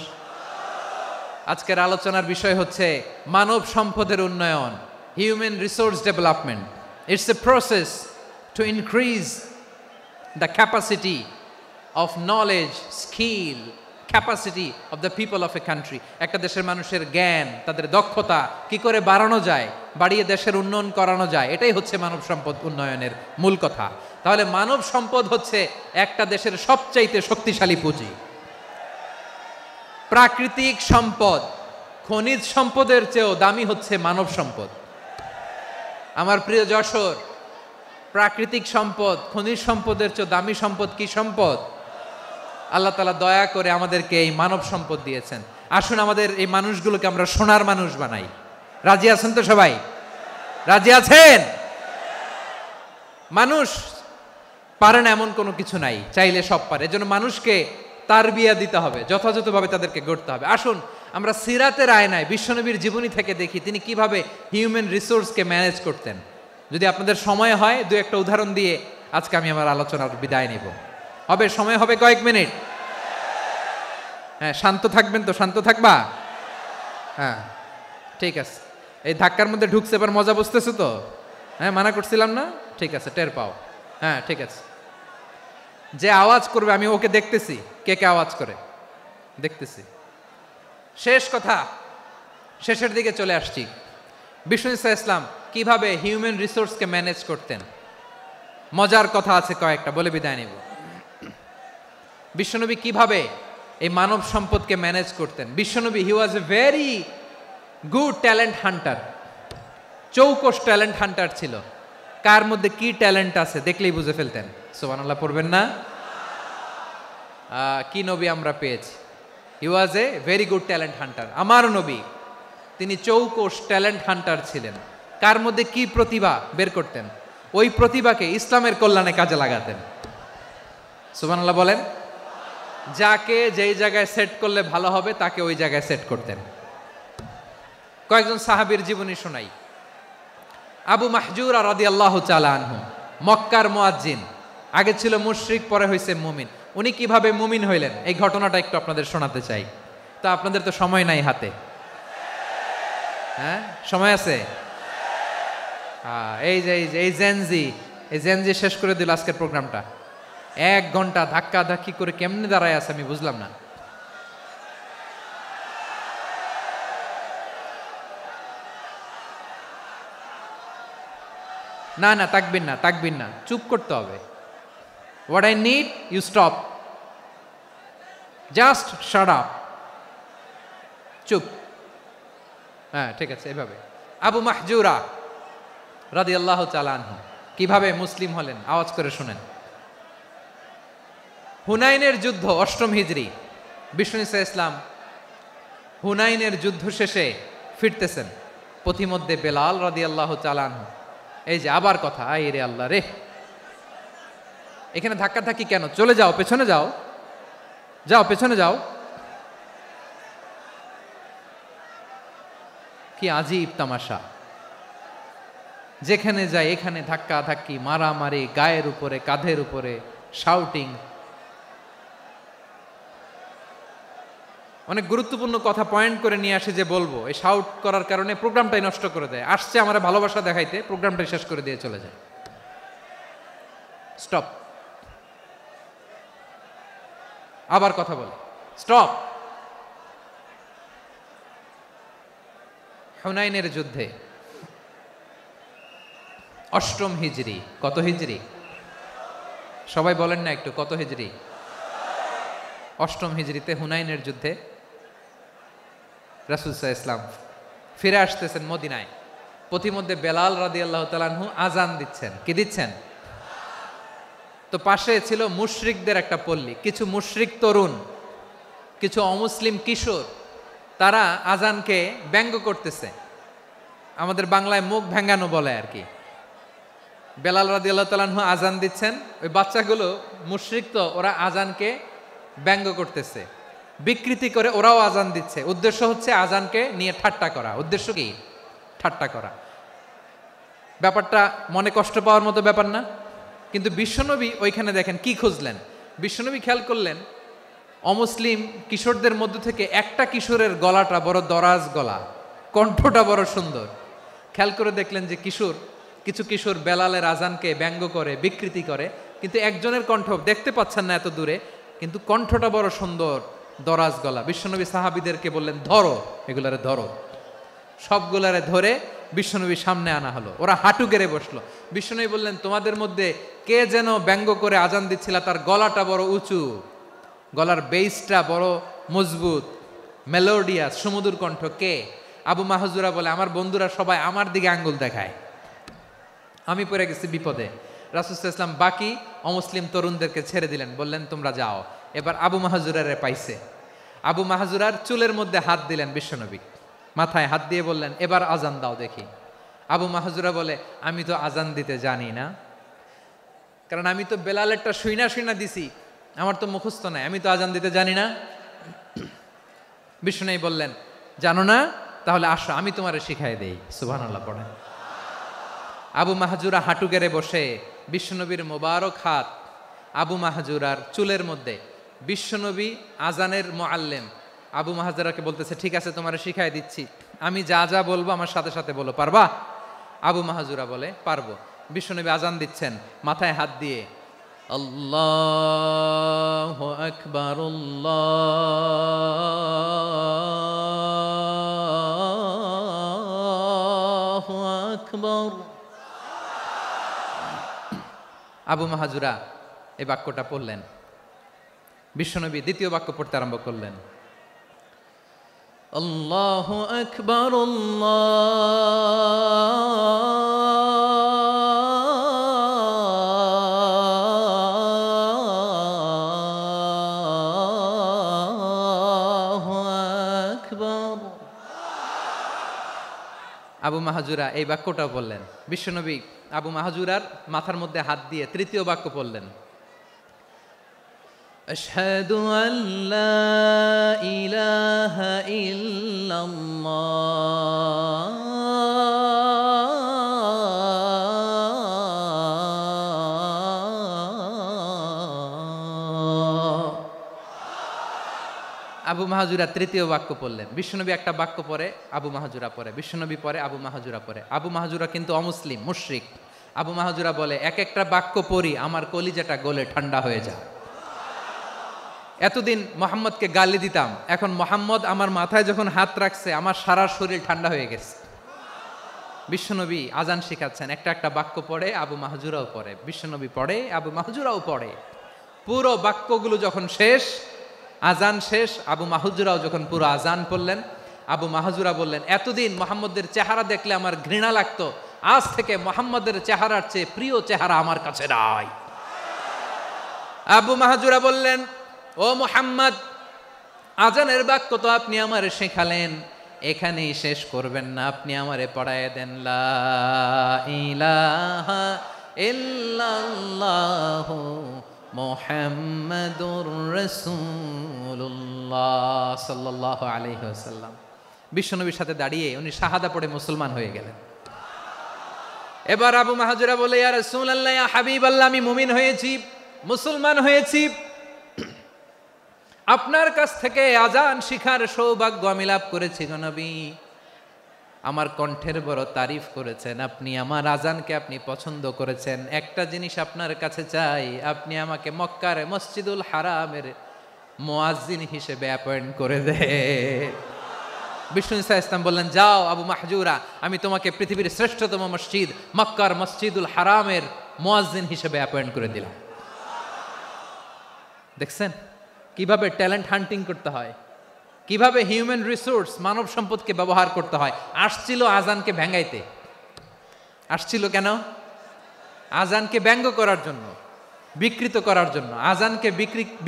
আজকের আলোচনার বিষয় হচ্ছে মানব সম্পদের উন্নয়ন, human resource development. It's a process to increase the capacity of knowledge, skill, capacity of the people of a country. একটা দেশের মানুষের জ্ঞান, তাদের দক্ষতা কি করে বাড়ানো যায়, বাড়িয়ে দেশের উন্নয়ন করানো যায়, এটাই হচ্ছে মানব সম্পদ উন্নয়নের মূল কথা। তাহলে মানব সম্পদ হচ্ছে একটা দেশের সবচাইতে শক্তিশালী পুঁজি। প্রাকৃতিক সম্পদ, খনিজ সম্পদের চেয়েও দামি হচ্ছে মানব সম্পদ। আমার প্রিয় যশোর, প্রাকৃতিক সম্পদ, খনিজ সম্পদের চেয়ে দামি সম্পদ কি সম্পদ? আল্লাহ তাআলা দয়া করে আমাদেরকে এই মানব সম্পদ দিয়েছেন। আসুন আমাদের এই মানুষগুলোকে আমরা সোনার মানুষ বানাই। রাজি আছেন তো সবাই? রাজি আছেন? মানুষ পারে না এমন কোনো কিছু নাই, চাইলে সব পারে। এজন্য মানুষকে তারবিয়া দিতে হবে, যথাযথভাবে তাদেরকে গড়তে হবে। আসুন আমরা সিরাতের আয়নায় বিশ্বনবীর জীবনী থেকে দেখি তিনি কিভাবে হিউম্যান রিসোর্সকে ম্যানেজ করতেন। যদি আপনাদের সময় হয়, দু একটা উদাহরণ দিয়ে আজকে আমি আমার আলোচনার বিদায় নিব। হবে সময় হবে কয়েক মিনিট? হ্যাঁ, শান্ত থাকবেন তো? শান্ত থাকবা? হ্যাঁ, ঠিক আছে। এই ধাক্কার মধ্যে ঢুকছে, এবার মজা বুঝতেছো তো? হ্যাঁ, মানা করছিলাম না? ঠিক আছে, টের পাও। হ্যাঁ, ঠিক আছে। যে আওয়াজ করবে আমি ওকে দেখতেছি, কে কে আওয়াজ করে দেখতেছি। শেষ কথা, শেষের দিকে চলে আসছি। বিষ্ণু ইসলাম কিভাবে হিউম্যান রিসোর্সকে ম্যানেজ করতেন, মজার কথা আছে কয়েকটা, বলে বিদায় নিব। বিশ্বনবী কিভাবে এই মানব সম্পদকে ম্যানেজ করতেন। বিশ্বনবী, he was a very good talent hunter, চৌকস ট্যালেন্ট হান্টার ছিল। কার মধ্যে কি ট্যালেন্ট আছে দেখলেই বুঝে ফেলতেন। সুবহানাল্লাহ পড়বেন না? কি নবী আমরা পেয়েছি! He was a very good talent hunter. আমার নবী, তিনি চৌকস ট্যালেন্ট হান্টার ছিলেন। কার মধ্যে কি প্রতিভা বের করতেন, ওই প্রতিভাকে ইসলামের কল্যাণে কাজে লাগাতেন। সুবহানাল্লাহ বলেন। যাকে যেই জায়গায় সেট করলে ভালো হবে তাকে ওই জায়গায় সেট করতেন। কয়েকজন সাহাবীর জীবনী শোনাই। আবু মাহজুরা রাদিয়াল্লাহু তাআলা আনহু, মক্কার মুয়াজ্জিন, আগে ছিল মুশরিক, পরে হয়েছে মুমিন। উনি কিভাবে মুমিন হইলেন এই ঘটনাটা একটু আপনাদের শোনাতে চাই। তা আপনাদের তো সময় নাই হাতে। হ্যাঁ, সময় আছে? এই জেনজি শেষ করে দিল আজকের প্রোগ্রামটা। 1 ঘন্টা ধাক্কা ধাক্কি করে কেমনে দাঁড়ায় আছে আমি বুঝলাম না। না না, তাকবির না, চুপ করতে হবে। What I need, you stop, just shut up, চুপ। হ্যাঁ, ঠিক আছে, এভাবে। আবু মাহজুরা রাদিয়াল্লাহু তাআলা আনহু কিভাবে মুসলিম হলেন, আওয়াজ করে শুনেন। হুনাইনের যুদ্ধ, 8ম হিজরি। বিষ্ণু ইসলাম হুনাইনের যুদ্ধ শেষে ফিরতেছেন, পথিমধ্যে বেলাল রাদিয়াল্লাহু তাআলা আনহু, এই যে আবার কথা, আই রে আল্লাহ রে, এখানে ধাক্কা ধাক্কি কেন? চলে যাও, পেছনে যাও, যাও পেছনে যাও। কি আজীব তামাশা! যেখানে যায় এখানে ধাক্কা ধাক্কি, মারামারি, গায়ের উপরে, কাঁধের উপরে, শাউটিং। অনেক গুরুত্বপূর্ণ কথা পয়েন্ট করে নিয়ে আসে যে বলবো, এই শাউট করার কারণে প্রোগ্রামটাই নষ্ট করে দেয়। আসছে আমার ভালোবাসা দেখাইতে, প্রোগ্রামটাই শেষ করে দিয়ে চলে যায়। স্টপ। আবার কথা বলে স্টপ। হুনাইনের যুদ্ধে 8ম হিজরি, কত হিজরি সবাই বলেন না একটু, কত হিজরি? 8ম হিজরিতে হুনাইনের যুদ্ধে রাসূল সাল্লাল্লাহু আলাইহি ওয়াসাল্লাম ফিরে আসতেছেন মদিনায়। পথিমধ্যে বেলাল রাদিয়াল্লাহু তাআলা আনহু আজান দিচ্ছেন। কি দিচ্ছেন? তো পাশে ছিল মুশরিকদের একটা পল্লী, কিছু মুশরিক তরুণ, কিছু অমুসলিম কিশোর, তারা আজানকে ব্যঙ্গ করতেছে। আমাদের বাংলায় মুখ ভেঙ্গানো বলে আর কি। বেলাল রাদিয়াল্লাহু তাআলা আনহু আজান দিচ্ছেন, ওই বাচ্চাগুলো মুশরিক, তো ওরা আজানকে ব্যঙ্গ করতেছে, বিকৃতি করে ওরাও আজান দিচ্ছে। উদ্দেশ্য হচ্ছে আজানকে নিয়ে ঠাট্টা করা। উদ্দেশ্য কি? ঠাট্টা করা। ব্যাপারটা মনে কষ্ট পাওয়ার মতো ব্যাপার না? কিন্তু বিশ্বনবী ওইখানে দেখেন কি খুঁজলেন। বিশ্বনবী খেয়াল করলেন অমুসলিম কিশোরদের মধ্য থেকে একটা কিশোরের গলাটা বড় দরাজ গলা, কণ্ঠটা বড় সুন্দর। খেয়াল করে দেখলেন যে কিছু কিশোর বেলালের আজানকে ব্যঙ্গ করে, বিকৃতি করে, কিন্তু একজনের কণ্ঠ দেখতে পাচ্ছেন না এত দূরে, কিন্তু কণ্ঠটা বড় সুন্দর, দরাজ গলা। বিশ্বনবী সাহাবীদেরকে বললেন, ধরো এগুলারে, ধরো। সবগুলারে ধরে বিশ্বনবীর সামনে আনা হলো। ওরা হাঁটু গেড়ে বসলো। বিশ্বনবী বললেন, তোমাদের মধ্যে কে যেন ব্যঙ্গ করে আজান দিচ্ছিল, তার গলাটা বড় উঁচু, গলার বেসটা বড় মজবুত, মেলোডিয়াস, সুমধুর কণ্ঠ। কে? আবু মাহজুরা বলে, আমার বন্ধুরা সবাই আমার দিকে আঙ্গুল দেখায়, আমি পড়ে গেছি বিপদে। রাসূল সাল্লাল্লাহু আলাইহি ওয়াসাল্লাম বাকি অমুসলিম তরুণদেরকে ছেড়ে দিলেন, বললেন তোমরা যাও। এবার আবু মাহজুরারে পাইছে। আবু মাহজুরার চুলের মধ্যে হাত দিলেন বিশ্বনবী, মাথায় হাত দিয়ে বললেন, এবার আজান দাও দেখি। আবু মাহজুরা বলে, আমি তো আজান দিতে জানি না, কারণ আমি তো বেলালেরটা শুইনা দিছি, আমার তো মুখস্থ নাই, আমি তো আজান দিতে জানি না। বিশ্বনবী বললেন, জানো না? তাহলে আসো, আমি তোমারে শিখাই দেই। সুবহানাল্লাহ পড়েন। আবু মাহজুরা হাঁটু গেড়ে বসে, বিশ্বনবীর মোবারক হাত আবু মাহজুরার চুলের মধ্যে। বিশ্বনবী আজানের মুআল্লিম আবু মাহজুরাকে বলতেছে, ঠিক আছে তোমারে শিখাই দিচ্ছি, আমি যা যা বলবো আমার সাথে সাথে বলো, পারবা? আবু মাহজুরা বলে, পারবো। বিশ্বনবী আজান দিচ্ছেন মাথায় হাত দিয়ে, আল্লাহু আকবার, আল্লাহু আকবার। আবু মাহজুরা এই বাক্যটা পড়লেন। বিশ্বনবী দ্বিতীয় বাক্য পড়তে আরম্ভ করলেন, আল্লাহু আকবার, আল্লাহু আকবার। আবু মাহজুরা এই বাক্যটাও বললেন। বিশ্বনবী আবু মাহজুরার মাথার মধ্যে হাত দিয়ে তৃতীয় বাক্য পড়লেন, আশহাদু আল্লা ইলাহা ইল্লাল্লাহ, আবু মাহজুরা তৃতীয় বাক্য পড়লেন। বিশ্বনবী একটা বাক্য পরে আবু মাহজুরা পরে, বিশ্বনবী পরে আবু মাহজুরা পরে। আবু মাহজুরা কিন্তু অমুসলিম, মুশরিক। আবু মাহজুরা বলে, এক একটা বাক্য পড়ি আমার কলিজাটা গলে ঠান্ডা হয়ে যায়। এতদিন মোহাম্মদকে গালি দিতাম, এখন মোহাম্মদ আমার মাথায় যখন হাত রাখছে আমার সারা শরীর ঠান্ডা হয়ে গেছে। বিশ্বনবী আজান শিখাচ্ছেন, একটা একটা বাক্য পড়ে আবু মাহজুরাও পড়ে, বিশ্বনবী পড়ে, আবু মাহজুরাও পড়ে। পুরো বাক্যগুলো যখন শেষ, আজান শেষ, আবু মাহজুরাও যখন পুরো আজান পড়লেন, আবু মাহজুরা বললেন, এতদিন মোহাম্মদের চেহারা দেখলে আমার ঘৃণা লাগতো, আজ থেকে মোহাম্মদের চেহারার চেয়ে প্রিয় চেহারা আমার কাছে নাই। আবু মাহজুরা বললেন, ও মুহাম্মদ, আজানের বাক্য তো আপনি আমারে শেখালেন, এখানেই শেষ করবেন না, আপনি আমারে পড়ায় দেন, লা ইলাহা ইল্লাল্লাহু মুহাম্মাদুর রাসূলুল্লাহ সাল্লাল্লাহু আলাইহি ওয়াসাল্লাম। বিশ্বনবীর সাথে দাঁড়িয়ে উনি শাহাদা পড়ে মুসলমান হয়ে গেলেন। এবার আবু মাহজুরা বলে, ইয়া রাসূলুল্লাহ, ইয়া হাবিবাল্লাহ, আমি মুমিন হয়েছি, মুসলমান হয়েছি। আপনার কাছ থেকে আজান শিখার সৌভাগ্য আমি লাভ করেছি গো নবী। আমার কণ্ঠের বড় তারিফ করেছেন আপনি, আমার আজানকে আপনি পছন্দ করেছেন। একটা জিনিস আপনার কাছে চাই, আপনি আমাকে মক্কার মসজিদুল হারামের মুয়াজ্জিন হিসেবে অ্যাপয়েন্ট করে দে। বিষ্ণু ইসা ইসলাম বললেন, যাও আবু মাহজুরা, আমি তোমাকে পৃথিবীর শ্রেষ্ঠতম মসজিদ মক্কার মসজিদুল হারামের মুয়াজ্জিন হিসেবে অ্যাপয়েন্ট করে দিলাম। দেখছেন কিভাবে ট্যালেন্ট হান্টিং করতে হয়, কিভাবে হিউম্যান রিসোর্স মানব সম্পদকে ব্যবহার করতে হয়। আসছিল আজানকে ভেঙ্গাইতে, আসছিল কেন? আজানকে ব্যঙ্গ করার জন্য, বিকৃত করার জন্য। আজানকে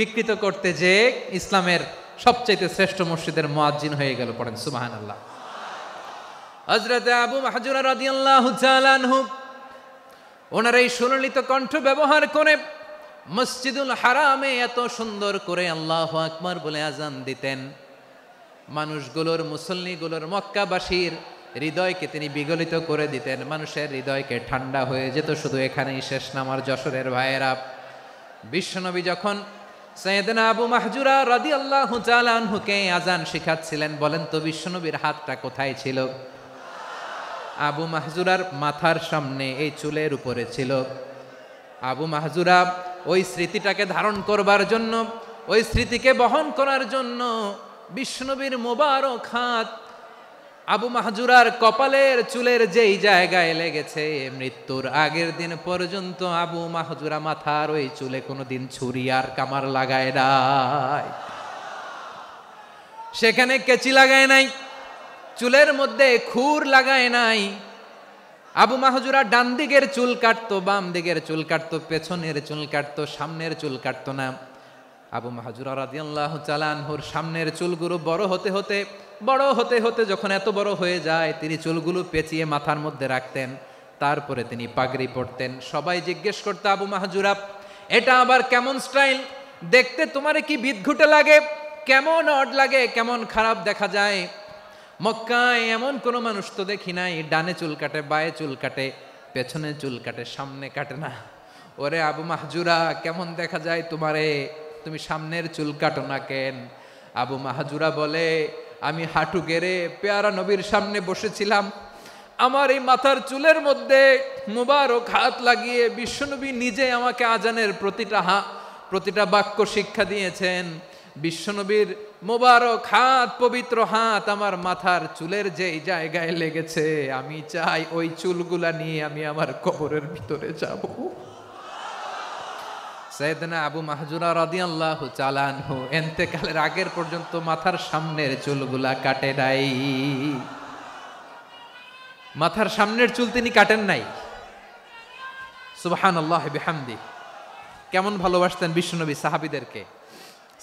বিকৃত করতে যে ইসলামের সবচেয়ে শ্রেষ্ঠ মসজিদের মুয়াজ্জিন হয়ে গেল। পড়েন সুবহানাল্লাহ। হযরত আবু মাহজুরা রাদিয়াল্লাহু তাআলা আনহু ওনার এই সুললিত কণ্ঠ ব্যবহার করে মসজিদুল হারামে এত সুন্দর করে আল্লাহু আকবার বলে আজান দিতেন, মানুষগুলোর, মুসল্লিগুলোর, মক্কাবাসীর হৃদয়কে তিনি বিগলিত করে দিতেন। মানুষের হৃদয়কে ঠান্ডা হয়ে যেত। শুধু এখানেই শেষ না আমার যশোরের ভাইয়েরা। বিশ্বনবী যখন সাইয়েদনা আবু মাহজুরা রাদিয়াল্লাহু তাআলা আনহুকে আজান শিখাচ্ছিলেন, বলেন তো বিশ্বনবীর হাতটা কোথায় ছিল? আবু মাহজুরার মাথার সামনে, এই চুলের উপরে ছিল। আবু মাহজুরা ওই স্মৃতিটাকে ধারণ করবার জন্য, ওই স্মৃতিকে বহন করার জন্য বিশ্বনবীর মোবারক হাত আবু মাহজুরার কপালের চুলের যেই জায়গায় লেগেছে, মৃত্যুর আগের দিন পর্যন্ত আবু মাহজুরা মাথার ওই চুলে কোনোদিন ছুরি আর কামার লাগায় নাই, সেখানে কেচি লাগায় নাই, চুলের মধ্যে খুর লাগায় নাই। আবু মাহজুরা ডান দিকের চুল কাটতো, বাম দিকের চুল কাটতো, পেছনের চুল কাটতো, সামনের চুল কাটতো না। আবু মাহজুরা রাদিয়াল্লাহু তাআলা আনহুর সামনের চুলগুলো বড় হতে হতে যখন এত বড় হয়ে যায়, তিনি চুলগুলো পেঁচিয়ে মাথার মধ্যে রাখতেন। তারপরে তিনি পাগড়ি পরতেন। সবাই জিজ্ঞেস করতো, আবু মাহজুরা এটা আবার কেমন স্টাইল? দেখতে তোমারে কি বিদঘুটে লাগে, কেমন অড লাগে, কেমন খারাপ দেখা যায়। মক্কায় এমন কোনো মানুষ তো দেখি নাই ডানে চুল কাটে, বায়ে চুল কাটে, পেছনে চুল কাটে, সামনে কাটে না। ওরে আবু মাহজুরা কেমন দেখা যায় তোমারে, তুমি সামনের চুল কাটো না কেন? আবু মাহজুরা বলে, আমি হাঁটু গেড়ে পেয়ারা নবীর সামনে বসেছিলাম, আমার এই মাথার চুলের মধ্যে মুবারক হাত লাগিয়ে বিশ্বনবী নিজে আমাকে আজানের প্রতিটা বাক্য শিক্ষা দিয়েছেন। বিশ্বনবীর মোবারক হাত, পবিত্র হাত আমার মাথার চুলের যেই জায়গায় লেগেছে, আমি চাই ওই চুলগুলা নিয়ে আমি আমার কবরের ভিতরে যাব। সাইয়েদনা আবু মাহজুরা রাদিয়াল্লাহু তাআলা আনহু ইন্তেকালের আগের পর্যন্ত মাথার সামনের চুলগুলা কাটে নাই। মাথার সামনের চুল তিনি কাটেন নাই। সুবহানাল্লাহি বিহামদি। কেমন ভালোবাসতেন বিশ্বনবী সাহাবীদেরকে,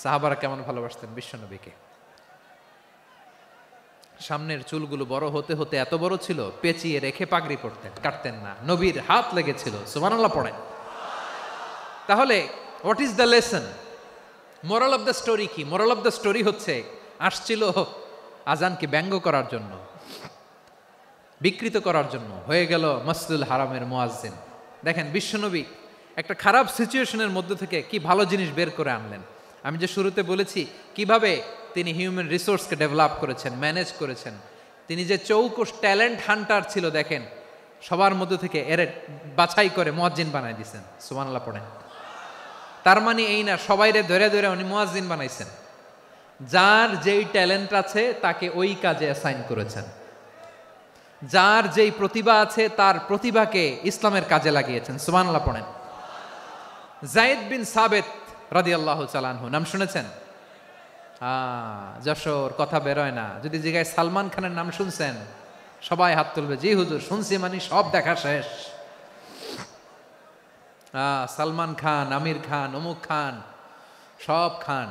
সাহাবারা কেমন ভালোবাসতেন বিশ্বনবীকে। সামনের চুলগুলো বড় হতে হতে এত বড় ছিল, পেঁচিয়ে রেখে পাগড়ি পরতেন, কাটতেন না। নবীর হাত লেগেছিল। সুবহানাল্লাহ পড়েন। তাহলে what is the lesson, moral of the story কি? মোরাল অফ দ্য স্টোরি হচ্ছে, আসছিল আজানকে ব্যঙ্গ করার জন্য, বিকৃত করার জন্য, হয়ে গেল মসজিদুল হারামের মুয়াজ্জিন। দেখেন বিশ্বনবী একটা খারাপ সিচুয়েশনের মধ্যে থেকে কি ভালো জিনিস বের করে আনলেন। আমি যে শুরুতে বলেছি কিভাবে তিনি হিউম্যান রিসোর্সকে ডেভেলপ করেছেন, ম্যানেজ করেছেন। তিনি যে চৌকস ট্যালেন্ট হান্টার ছিল, দেখেন সবার মধ্যে থেকে এর বাছাই করে মুয়াজ্জিন বানাই দিয়েছেন। সুবহানাল্লাহ পড়েন। তার মানে এই না সবাইরে ধরে ধরে উনি মুয়াজ্জিন বানাইছেন। যার যেই ট্যালেন্ট আছে তাকে ওই কাজে অ্যাসাইন করেছেন। যার যেই প্রতিভা আছে তার প্রতিভাকে ইসলামের কাজে লাগিয়েছেন। সুবহানাল্লাহ পড়েন। যায়েদ বিন সাবিত রাদিয়াল্লাহু তাআলা আনহু নাম শুনেছেন? যশোর কথা বেরোয় না। যদি জিগায় সালমান খানের নাম শুনছেন, সবাই হাত তুলবে, জি হুজুর শুনছি, মানে সব দেখা শেষ। সালমান খান, আমির খান, অমুক খান, সব খান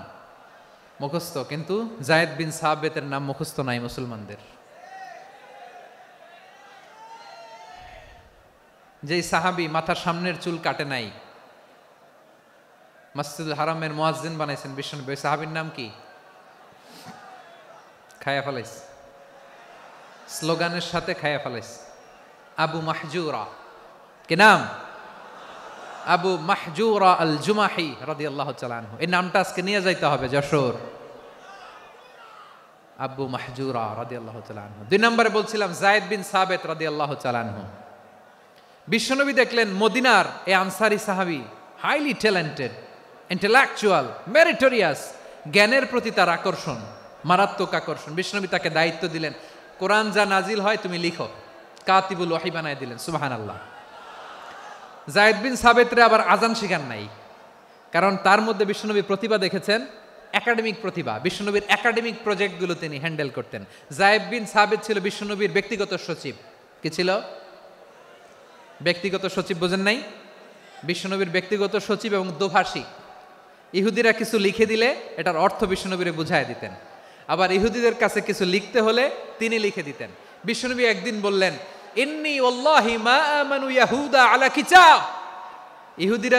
মুখস্থ, কিন্তু যায়েদ বিন সাবিতের নাম মুখস্থ নাই মুসলমানদের। যেই সাহাবী মাথার সামনের চুল কাটে নাই, মসজিদুল হারামের মুয়াজ্জিন বানাইছেন বিশ্বনবী, সাহাবীর নাম কি? খায়া ফেলাইস, স্লোগানের সাথে খায়া ফেলাইস। আবু মাহজুরা। কি নাম? আবু মাহজুরা আল জুমাহি রাদিয়াল্লাহু তাআলা আনহু। এই নামটা আজকে নিয়ে যাইতে হবে যশোর। আবু মাহজুরা রাদিয়াল্লাহু তাআলা আনহু। 2 নম্বরে বলছিলাম যায়েদ বিন সাবিত রাদিয়াল্লাহু তাআলা আনহু। বিশ্বনবী দেখলেন মদিনার এই আনসারী সাহাবী হাইলি ট্যালেন্টেড, ইন্টেলেকচুয়াল, মেরিটোরিয়াস, জ্ঞানের প্রতি তার আকর্ষণ, মারাত্মক আকর্ষণ। বিশ্বনবী তাকে দায়িত্ব দিলেন, কোরআন যা নাজিল হয় তুমি লিখো, কাতিবুল ওয়াহি বানায় দিলেন। সুবহানাল্লাহ। যায়েদ বিন সাবিতরে আবার আজান শিখান নাই, কারণ তার মধ্যে বিশ্বনবী প্রতিভা দেখেছেন, একাডেমিক প্রতিভা। বিশ্বনবীর একাডেমিক প্রজেক্টগুলো তিনি হ্যান্ডেল করতেন। যায়েদ বিন সাবিত ছিল বিশ্বনবীর ব্যক্তিগত সচিব। কি ছিল? ব্যক্তিগত সচিব। বোঝেন নাই? বিশ্বনবীর ব্যক্তিগত সচিব এবং দোভাষী। ইহুদিরা কিছু লিখে দিলে এটার অর্থ বিশ্বনবীরে বুঝায় দিতেন, আবার ইহুদিদের কাছে কিছু লিখতে হলে তিনি লিখে দিতেন। বিশ্বনবী একদিন বললেন, ইন্নী ওয়াল্লাহি মা আমানু ইয়াহুদা আলা কিতাব। ইহুদিরা